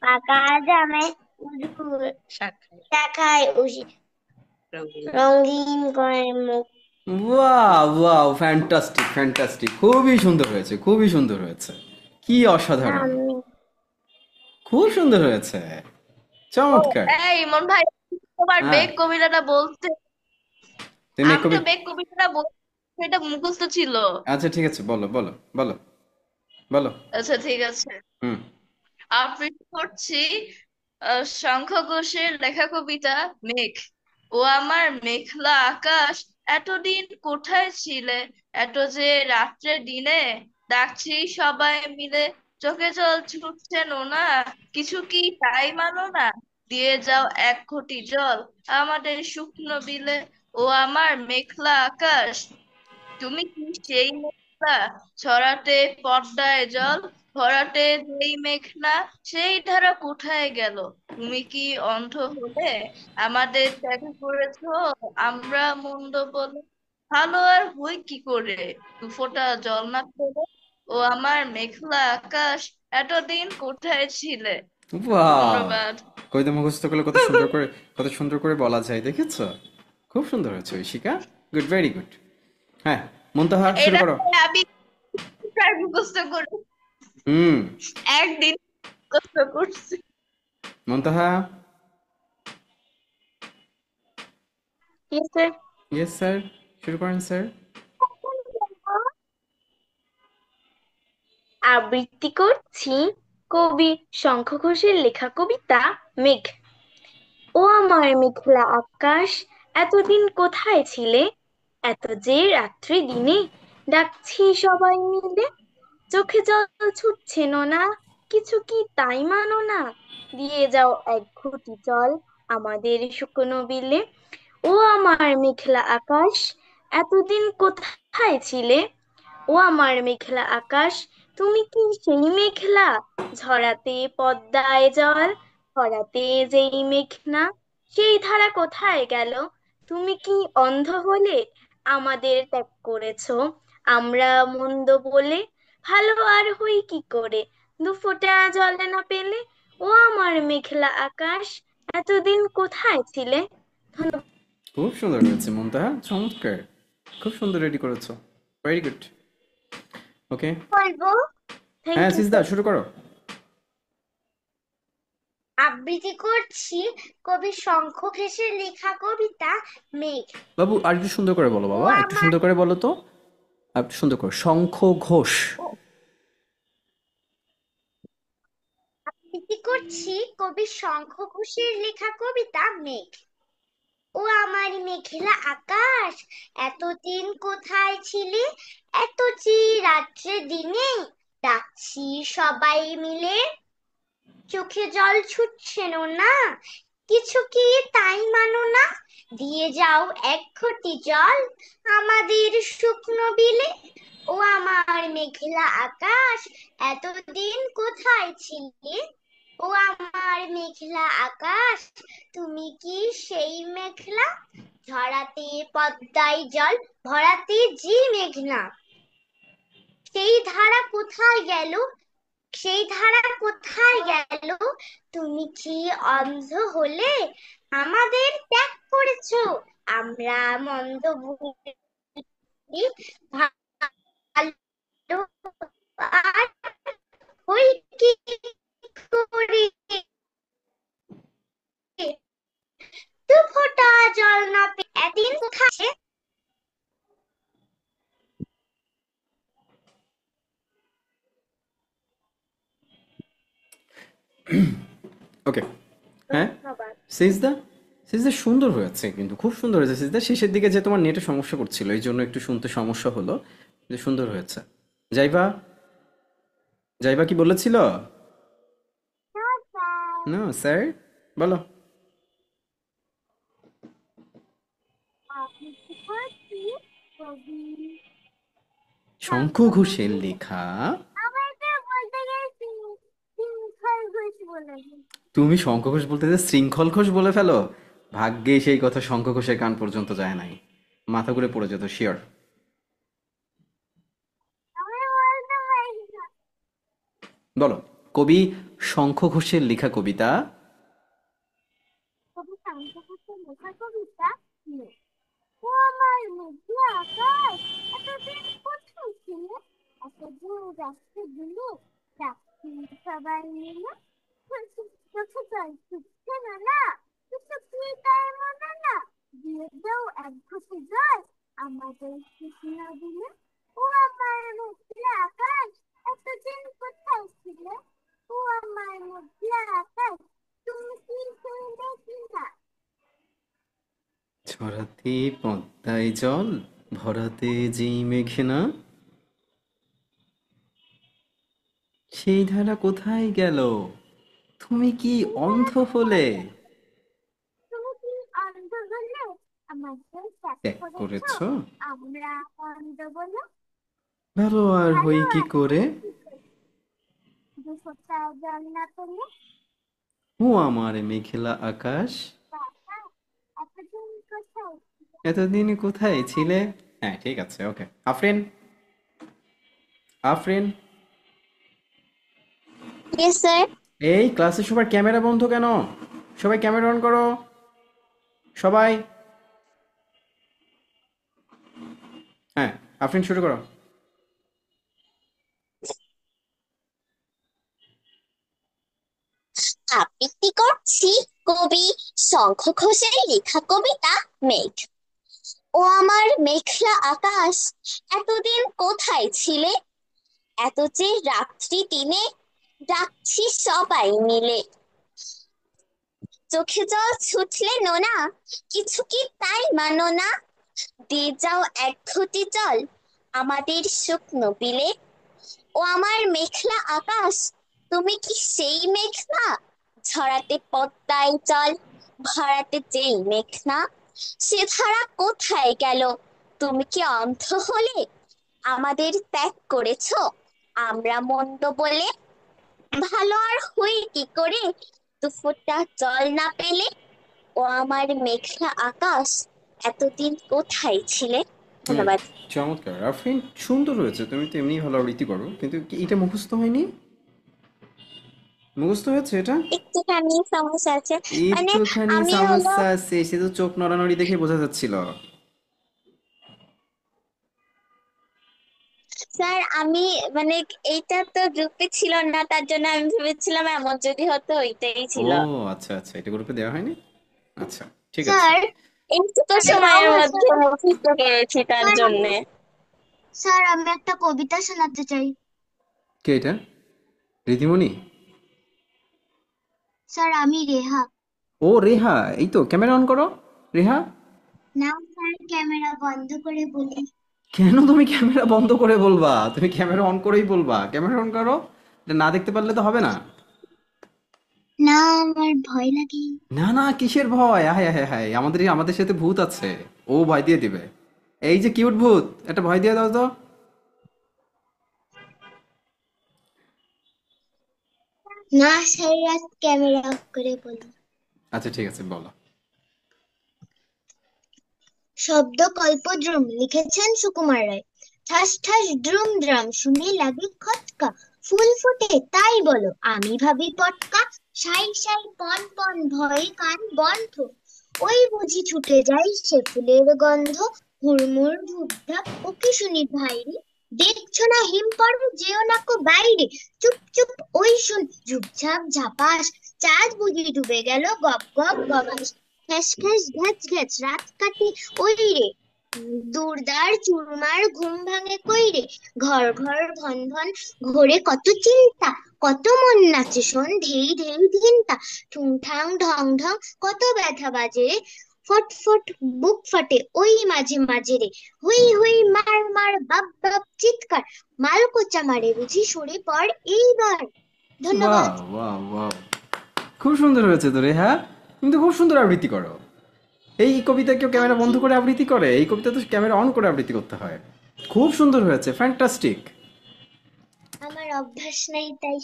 পাকা জামে উজুর শাখায় উঠে রঙিন করে মুখ। ওয়াও ওয়াও, ফ্যান্টাস্টিক ফ্যান্টাস্টিক, খুবই সুন্দর হয়েছে, খুবই সুন্দর হয়েছে। কি অসাধারণ, আমি খুব সুন্দর হয়েছে, চমৎকার। এই ইমন ভাই, তোমার হ্যাঁ, বেগ কবিতাটা বলতে, তুমি আমি কবি, তো বেগ কবিতাটা বলতে, এটা মুখস্থ ছিল। আচ্ছা ঠিক আছে, বলো বলো বলো বলো। আচ্ছা ঠিক আছে, হুম। আবৃত্তি করছি শঙ্খ ঘোষের লেখা কবিতা মেঘ। ও আমার মেঘলা আকাশ, এতদিন কোথায় ছিলে? এত যে রাত্রে দিনে ডাকছি সবাই মিলে, চোখে জল ছুটছে নোনা, কিছু কি তাই মানো না? দিয়ে যাও এক ঘটি জল আমাদের শুকনো বিলে। ও আমার মেঘলা আকাশ, তুমি কি সেই মেঘনা? ছড়াতে পর্দায় জল, ভরাতে যেই মেঘনা, সেই ধারা কোথায় গেল? তুমি কি অন্ধ হলে? আমাদের দেখা করেছো আমরা মন্দ বলে। ভালো আর হই কি করে, দু ফোঁটা জল না পেলে? ও আমার মেঘলা আকাশ, এতদিন কোথায় ছিলে? ওয়াও, ধন্যবাদ। কবিতা মুখস্থ করলে কত সুন্দর করে, কত সুন্দর করে বলা যায়, দেখেছো? খুব সুন্দর হয়েছে ঐশিকা, গুড, ভেরি গুড। হ্যাঁ, মুনতাহা শুরু এটা করো। আমি প্রায় মুখস্থ করি, হুম। একদিন মুখস্থ করছি। Muntaha. Yes sir. Yes sir, শুরু করেন স্যার। আবৃত্তি করছি কবি শঙ্খ ঘোষের লেখা কবিতা মেঘ। ও আমার মেঘলা আকাশ, এতদিন কোথায় ছিলে? এত যে রাত্রি দিনে ডাকছি সবাই মিলে, চোখে জল ছুটছে না, কিছু কি তাই মানো না? দিয়ে যাও এক ঘুঁটি জল আমাদের শুকনো বিলে। ও আমার মেঘলা আকাশ, এতদিন কোথায় ছিলে? ও আমার মেঘলা আকাশ, তুমি কি সেই মেঘলা ঝরাতে পদ্মায় জল ভরাতে যেই মেঘনা সেই ধারা কোথায় গেল? তুমি কি অন্ধ হলে আমাদের ত্যাগ করেছো? আমরা মন্দ বলে ভালো আর হই কি করে? দুফোঁটা জল না পেলে ও আমার মেঘলা আকাশ এতদিন কোথায় ছিলে? ধন্যবাদ। খুব সুন্দর হয়েছে মুনতাহা, চমৎকার, খুব সুন্দর রেডি করেছো, ভেরি গুড। ওকে, বলবো থ্যাংক হ্যাঁ ইউ সিজদা স্যার। শুরু করো। আবৃত্তি করছি কবি শঙ্খ ঘোষের লেখা কবিতা মেঘ। বাবু আর একটু সুন্দর করে বলো ও বাবা, একটু আমার সুন্দর করে বলো তো, আর একটু সুন্দর করে। শঙ্খ ঘোষ। আবৃত্তি করছি কবি শঙ্খ ঘোষের লেখা কবিতা মেঘ। ও আমার মেঘলা আকাশ এতদিন কোথায় ছিলে? এত যে রাত্রে দিনে ডাকছি সবাই মিলে। চোখে জল ছুটছে না, কিছু কি তাই মানো না? দিয়ে যাও এক ঘটি জল আমাদের শুকনো বিলে। ও আমার মেঘলা আকাশ এতদিন কোথায় ছিলে? ও আমার মেঘলা আকাশ তুমি কি সেই মেঘলা ঝরাতে পদ্মায় জল ভরাতে যে মেঘনা? সেই ধারা কোথায় গেল? সেই ধারা কোথায় গেল? তুমি কি অন্ধ হলে আমাদের ত্যাগ করেছো? আমরা মন্দ বলি ভালো আর হই কি করে? দু ফোঁটা জল না পেয়ে একদিন কোথায়? ওকে, হ্যাঁ ধন্যবাদ। সিজদা, সিজদা সুন্দর হয়েছে, কিন্তু খুব সুন্দর হয়েছে সিজদা। শেষের দিকে যে তোমার নেটে সমস্যা করছিল এই জন্য একটু শুনতে সমস্যা হলো, কিন্তু সুন্দর হয়েছে। যাইবা, যাইবা কি বলেছিল? না স্যার, বলো। আবৃত্তি করছি কবি শঙ্খ শঙ্খ ঘোষের ঘোষের। লেখা। আমার এটা বলতে গেছি শৃঙ্খল ঘোষ বলে। তুমি শঙ্খ ঘোষ বলতে যে শৃঙ্খল ঘোষ বলে ফেলো, ভাগ্যে সেই কথা শঙ্খ ঘোষের কান পর্যন্ত যায় নাই, মাথা ঘুরে পড়ে যেত শিওর। আমি বলতে পারি না। বলো, কবি শঙ্খ ঘোষের লেখা কবিতা। কবি শঙ্খ ঘোষের লেখা কবিতা মেঘ। ও আমার মেঘলা আকাশ এতদিন কোথায় ছিলে? এতদিন রাস্তা দিলে ডাকছি সবাই মিলে। চোখে জল ছুটছে না, কিছু কি তাই মনে না? দিয়ে দাও এক ঘটি জল আমাদের কৃষ্ণ দিলে। ও আমার মেঘলা আকাশ এতদিন কোথায় ছিলে? ও আমার মেঘলা আকাশ তুমি কি সেই মেঘনা? ছড়াতে পদ্মায় জল ভরাতে যেই মেঘনা, সেই ধারা কোথায় গেল? তুমি কি সেই অন্ধ ধারা হলে কোথায় গেল? তুমি কি অন্ধ হলে আমাদের ত্যাগ ত্যাগ করেছো? করেছো? আমরা অন্ধ বলে ভালো আর ভালো হই কি আর করে? হই কি করে? যে ফোঁটা জল না পেলে ও আমার মেঘলা আকাশ বাবা এতদিন কোথায় ছিল? এতদিন ও কোথায় আমার ছিলে? হ্যাঁ ঠিক আছে, ওকে। Afrin, Afrin, Yes, sir. এই ক্লাসে সবার ক্যামেরা বন্ধ কেন? সবাই ক্যামেরা অন করো, সবাই। হ্যাঁ, আফরিন শুরু করো। আবৃত্তি করছি কবি শঙ্খ ঘোষের লেখা কবিতা মেঘ। ও আমার মেঘলা আকাশ এতদিন কোথায় ছিলে? এত যে রাত্রি দিনে ডাকছি সবাই মিলে। চোখে জল ছুটলে নোনা, কিছু কি তাই মানো না? দিয়ে যাও এক ঘটি জল আমাদের শুকনো বিলে। ও আমার মেঘলা আকাশ তুমি কি সেই মেঘনা ঝরাতে পদ্মায় জল ভরাতে যেই মেঘনা? সে ধারা কোথায় গেল? তুমি কি অন্ধ হলে আমাদের ত্যাগ করেছো? আমরা মন্দ বলে ভালো আর হই কি করে, দু ফোঁটা জল না পেলে। ও আমার মেঘলা আকাশ, এতদিন কোথায় ছিলে? হুম, ধন্যবাদ। চমৎকার আফরিন, সুন্দর হয়েছে। তুমি তো এমনি ভালো আবৃত্তি করো, কিন্তু এটা মুখস্থ হয়নি? মুখস্থ হয়েছে এটা? একটুখানি সমস্যা আছে, মানে একটুখানি আমি হলো সমস্যা আছে, সে তো চোখ নড়ানড়ি দেখে বোঝা যাচ্ছিল। স্যার আমি মানে এইটা তো গ্রুপে ছিল না, তার জন্য আমি ভেবেছিলাম এমন যদি হতো ওইটাই ও ছিল। আচ্ছা আচ্ছা, এটা গ্রুপে দেওয়া হয়নি। আচ্ছা, ঠিক আছে। স্যার একটু তো দেওয়া সময়ের হয়েছে। মধ্যে মুখস্থ করেছি তার স্যার জন্য। স্যার আমি একটা কবিতা শোনাতে চাই। কে এটা? রিধিমণি? স্যার আমি রেহা। ও রেহা, এই তো, ক্যামেরা অন করো। রেহা, না স্যার, ক্যামেরা বন্ধ করে বলি। কেন তুমি ক্যামেরা বন্ধ করে বলবা? তুমি ক্যামেরা অন করেই বলবা। ক্যামেরা অন করো, এটা না দেখতে পারলে তো হবে না। না, আমার ভয় লাগে। না না, কিসের ভয়? হায় হায় হায়, আমাদের আমাদের সাথে ভূত আছে, ও ভয় দিয়ে দিবে। এই যে কিউট ভূত, একটা ভয় দিয়ে দাও তো। না স্যার, আজ ক্যামেরা অফ করে বলি। আচ্ছা ঠিক আছে, বলো। শব্দ কল্পদ্রুম লিখেছেন সুকুমার রায়। ঠাস ঠাস দ্রুম দ্রাম শুনে লাগে খটকা। ফুল ফোটে তাই বলো, আমি ভাবি পটকা। সাই সাই পন পন ভয়ে কান বন্ধ। ওই বুঝি ছুটে যাই সে ফুলের গন্ধ। হুড়মুড় ধূপধাপ ওকে শুনি ভাইরে। দেখছো না হিম পর্ব, যেও না কো বাইরে। চুপ চুপ ওই শুন, ঝুপঝাপ ঝাপাস। চাঁদ বুঝি ডুবে গেল, গপ গপ গবাস। খ্যাস খ্যাস ঘ্যাচ ঘ্যাচ রাত কাটে ওই রে। দুর্দার চুরমার ঘুম ভাঙে কই রে। ঘর ঘর ভন ভন ঘোরে কত চিন্তা। কত মন নাচে শোন, ধেই ধেই ধিনতা। ঠুংঠাং ঢং ঢং কত ব্যথা বাজে রে। ফট ফট বুক ফাটে ওই মাঝে মাঝে রে। হুই হুই মার মার বাপ বাপ চিৎকার। মাল কোচা মারে বুঝি সরে পড় এইবার। বাহ ধন্যবাদ। বাহ বাহ, খুব সুন্দর হয়েছে তো রেহা। তুমি তো খুব সুন্দর আবৃত্তি করো। এই কবিতা কেউ ক্যামেরা থ্যাংক বন্ধ ইউ। করে আবৃত্তি করে? এই কবিতা তো ক্যামেরা অন করে আবৃত্তি করতে হয়। খুব সুন্দর হয়েছে, ফ্যান্টাস্টিক। আমার অভ্যাস নেই তাই।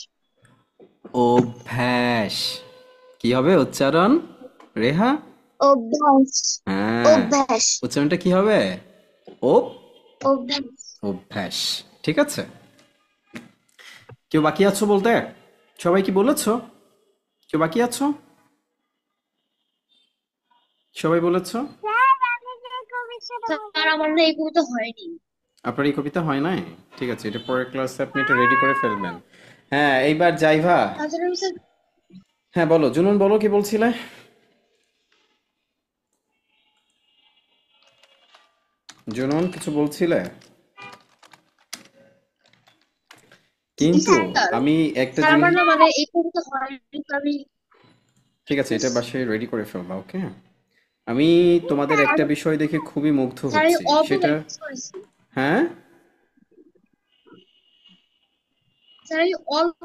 অভ্যাস, কি হবে উচ্চারণ রেহা? অভ্যাস। হ্যাঁ, অভ্যাস। উচ্চারণটা কি হবে? ও, অভ্যাস। অভ্যাস। ঠিক আছে। কেউ বাকি আছো বলতে? সবাই কি বলেছো? কেউ বাকি আছো? সবাই বলেছো? স্যার আমার না এই কবিতা হয়নি। আপনার এই কবিতা হয় নাই? ঠিক আছে, এটা পরের ক্লাসে আপনি এটা রেডি করে ফেলবেন। হ্যাঁ, এইবার যাইভা। তাছাড়া আমি স্যার হ্যাঁ বলো জুনুন, বলো কি বলছিলে? জুনুন কিছু বলছিলে? কিন্তু স্যার আমি একটা স্যার আমার জিনিস, না মানে এই কবিতা হয়নি তো আমি ঠিক আছে এটা বাসায় রেডি করে ফেলবা, ওকে? আমি তোমাদের একটা বিষয় দেখে খুবই মুগ্ধ স্যার আমি হচ্ছি, অল্প সেটা, প্র্যাকটিস করেছি। হ্যাঁ স্যার আমি অল্প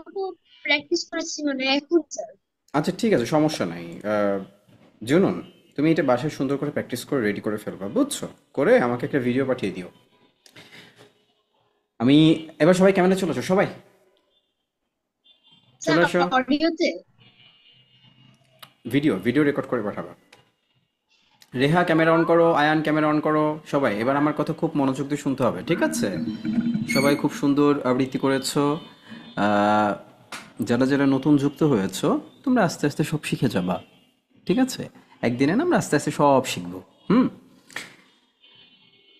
প্র্যাকটিস করেছি মানে এখন স্যার। আচ্ছা ঠিক আছে, সমস্যা নাই। জুনুন, তুমি এটা বাসায় সুন্দর করে প্র্যাকটিস করে রেডি করে ফেলবা, বুঝছো? করে আমাকে একটা ভিডিও পাঠিয়ে দিও। আমি এবার, সবাই ক্যামেরা চলে আসো, সবাই স্যার চলে আসো। অডিওতে ভিডিও ভিডিও রেকর্ড করে পাঠাবা। রেহা ক্যামেরা অন করো, আয়ান ক্যামেরা অন করো। সবাই এবার আমার কথা খুব মনোযোগ দিয়ে শুনতে হবে, ঠিক আছে? সবাই খুব সুন্দর আবৃত্তি করেছো। আহ, যারা যারা নতুন যুক্ত হয়েছো, তোমরা আস্তে আস্তে সব শিখে যাবা, ঠিক আছে? একদিনে না, আমরা আস্তে আস্তে সব শিখবো। হুম।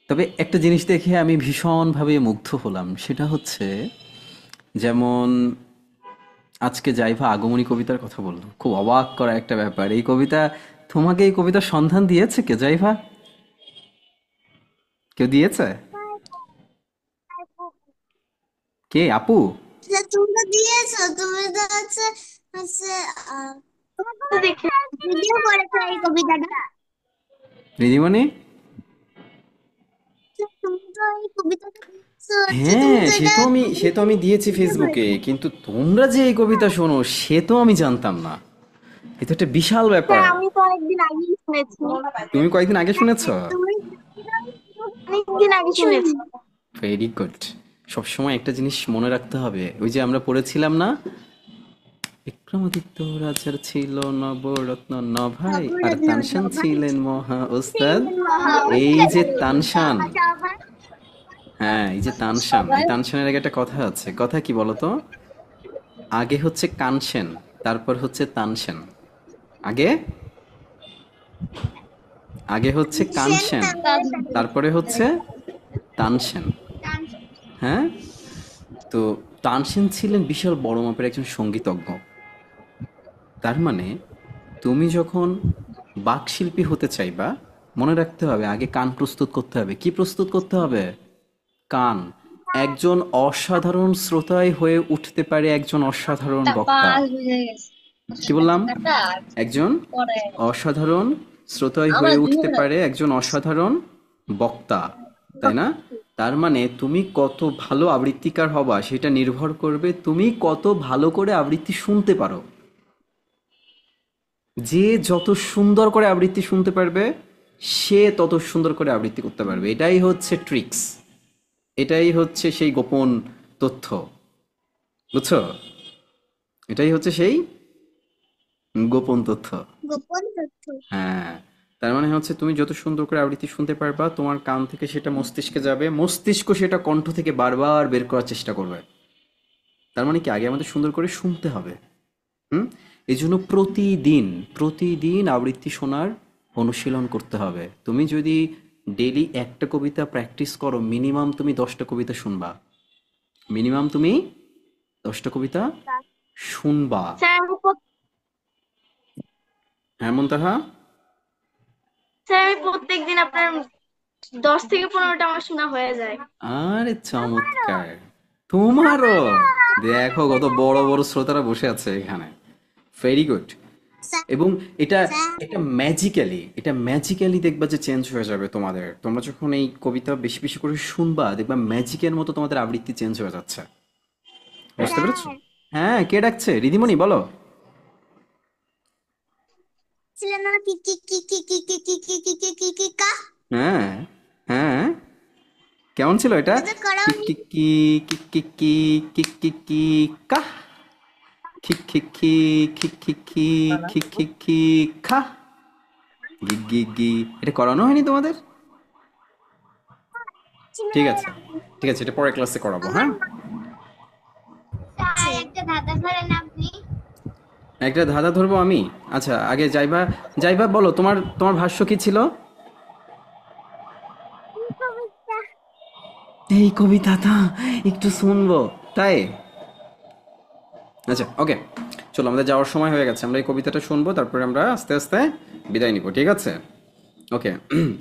তবে একটা জিনিস দেখে আমি ভীষণভাবে মুগ্ধ হলাম, সেটা হচ্ছে, যেমন আজকে জাইভা আগমনী কবিতার কথা বললো, খুব অবাক করা একটা ব্যাপার। এই কবিতা, তোমাকে এই কবিতার সন্ধান দিয়েছে কে জাইভা? কেউ দিয়েছে? কে, আপু? তোমরা দিয়েছো, তুমি তো হচ্ছে হচ্ছে আহ, দেখে ভিডিও করেছো এই কবিতাটা। রিদিমণি? তুমি তো এই কবিতাটা দিয়েছো, তুমি হ্যাঁ, তো সে এটা তো আমি সে তো আমি দিয়েছি ফেসবুকে, কিন্তু তোমরা যে এই কবিতা শোনো সে তো আমি জানতাম না। এটা একটা বিশাল ব্যাপার। আমি তো অনেকদিন আগেই শুনেছি। তুমি কয়েকদিন আগে শুনেছো? তুমি অনেকদিন আগে শুনেছি। Very good. সবসময় একটা জিনিস মনে রাখতে হবে, ওই যে আমরা পড়েছিলাম না, বিক্রমাদিত্য রাজার ছিল নবরত্ন নভাই, আর তানসান ছিলেন মহা ওস্তাদ। এই যে তানসান, হ্যাঁ এই যে তানসান, এই তানসানের আগে একটা কথা আছে। কথা কি বলতো? আগে হচ্ছে কানসেন, তারপর হচ্ছে তানসেন। আগে আগে হচ্ছে কানসেন, তারপরে হচ্ছে তানসেন। হ্যাঁ, তো তানসেন ছিলেন বিশাল বড় মাপের একজন সঙ্গীতজ্ঞ। তার মানে তুমি যখন বাকশিল্পী হতে চাইবা, মনে রাখতে হবে আগে কান প্রস্তুত করতে হবে। কি প্রস্তুত করতে হবে? কান। একজন অসাধারণ শ্রোতাই হয়ে উঠতে পারে একজন অসাধারণ বক্তা। কি বললাম? একজন অসাধারণ শ্রোতাই হয়ে উঠতে পারে একজন অসাধারণ বক্তা, তাই না? তার মানে তুমি কত ভালো আবৃত্তিকার হবা সেটা নির্ভর করবে তুমি কত ভালো করে আবৃত্তি শুনতে পারো। যে যত সুন্দর করে আবৃত্তি শুনতে পারবে সে তত সুন্দর করে আবৃত্তি করতে পারবে। এটাই হচ্ছে ট্রিক্স, এটাই হচ্ছে সেই গোপন তথ্য, বুঝছো? এটাই হচ্ছে সেই গোপন তথ্য। গোপন তথ্য। হ্যাঁ, তার মানে হচ্ছে তুমি যত সুন্দর করে আবৃত্তি শুনতে পারবা, তোমার কান থেকে সেটা মস্তিষ্কে যাবে, মস্তিষ্ক সেটা কণ্ঠ থেকে বারবার বের করার চেষ্টা করবে। তার মানে কি আগে আমাদের সুন্দর করে শুনতে হবে। হুম, এই জন্য প্রতিদিন প্রতিদিন আবৃত্তি শোনার অনুশীলন করতে হবে। তুমি যদি ডেলি একটা কবিতা প্র্যাকটিস করো, মিনিমাম তুমি 10টা কবিতা শুনবা। মিনিমাম তুমি 10টা কবিতা শুনবা। স্যার হ্যাঁ মুনতাহা? আমি প্রত্যেকদিন আপনার 10 থেকে 15টা আমার শোনা হয়ে যায়। আরে চমৎকার! তোমারও দেখো কত বড় বড় শ্রোতারা বসে আছে এখানে। Very good. এবং এটা এটা ম্যাজিক্যালি দেখবা যে চেঞ্জ হয়ে যাবে তোমাদের। তোমরা যখন এই কবিতা বেশি বেশি করে শুনবা, দেখবা ম্যাজিকের মতো তোমাদের আবৃত্তি চেঞ্জ হয়ে যাচ্ছে। বুঝতে পেরেছো? হ্যাঁ, কে ডাকছে? রিদিমণি বলো। ছিল না কি কি কি কি কি কি কি কি কি কি কি কি কা হ্যাঁ হ্যাঁ, কেমন ছিল এটা? এটা করো কি কি কি কি কি কি কি কি কাহ, খি খি খি খি খি খি খি খি খি খা, গি গি গি। এটা করানো হয়নি তোমাদের? ঠিক আছে ঠিক আছে, এটা পরের ক্লাসে করাবো। হ্যাঁ, একটা দাদা ধরেন আপনি। একটা ধাঁধা ধরবো আমি। আচ্ছা, আগে যাইবা, যাইবা বলো তোমার তোমার ভাষ্য কি ছিল? এই কবিতাটা একটু শুনবো, তাই? আচ্ছা ওকে, চলো আমাদের যাওয়ার সময় হয়ে গেছে, আমরা এই কবিতাটা শুনবো, তারপরে আমরা আস্তে আস্তে বিদায় নিব, ঠিক আছে? ওকে,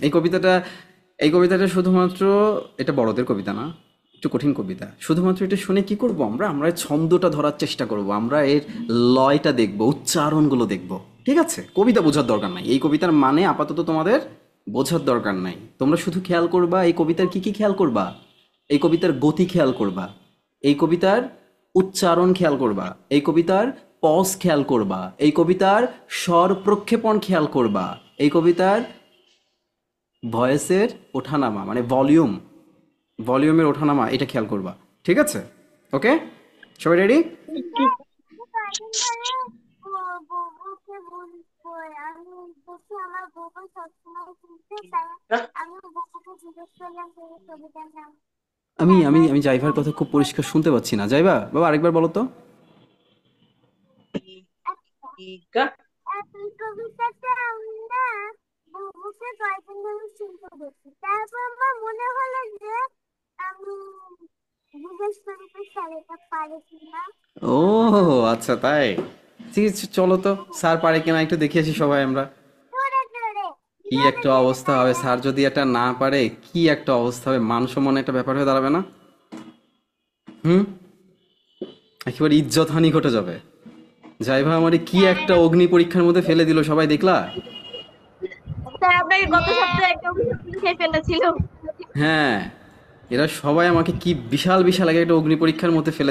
এই কবিতাটা শুধুমাত্র, এটা বড়দের কবিতা না, একটু কঠিন কবিতা। শুধুমাত্র এটা শুনে কি করব আমরা? আমরা এর ছন্দটা ধরার চেষ্টা করব, আমরা এর লয়টা দেখব, উচ্চারণগুলো দেখব, ঠিক আছে? কবিতা বোঝার দরকার নাই, এই কবিতার মানে আপাতত তোমাদের বোঝার দরকার নাই। তোমরা শুধু খেয়াল করবা এই কবিতার কি কি খেয়াল করবা। এই কবিতার গতি খেয়াল করবা, এই কবিতার উচ্চারণ খেয়াল করবা, এই কবিতার পজ খেয়াল করবা, এই কবিতার স্বর প্রক্ষেপণ খেয়াল করবা, এই কবিতার ভয়েসের ওঠানামা মানে ভলিউমের ওঠানামা এটা খেয়াল করবা, ঠিক আছে? ওকে, সবাই রেডি? আমি দেখি আমার বউকে সবসময় শুনতে তাই আমি বউকে জিজ্ঞেস করলাম কবিতার নাম। আমি আমি আমি জাইভার কথা খুব পরিষ্কার শুনতে পাচ্ছি না। জাইভা বাবা আরেকবার বলো তো। এই কবিতাটা আমি না বউকে কয়েকদিন ধরে শুনতে দেখি, তারপর আমার মনে হলো যে আমি জিজ্ঞেস করি তো স্যার এটা পারে কিনা। ও আচ্ছা, তাই? ঠিক আছে, চলো তো স্যার পারে কিনা একটু দেখে আসি সবাই আমরা। ধরে ধরে কি একটা অবস্থা হবে স্যার যদি এটা না পারে, কি একটা অবস্থা হবে, মান সম্মান একটা ব্যাপার হয়ে দাঁড়াবে না? হুম, একেবারে ইজ্জতহানি ঘটে যাবে। জাইভা আমারে কি একটা অগ্নি পরীক্ষার মধ্যে ফেলে দিল, সবাই দেখলা? স্যার আপনাকে গত সপ্তাহে একটা ওষুধ খেয়ে ফেলেছিল। হ্যাঁ, এরা সবাই আমাকে কি বিশাল বিশাল একটা অগ্নি পরীক্ষার মধ্যে ফেলে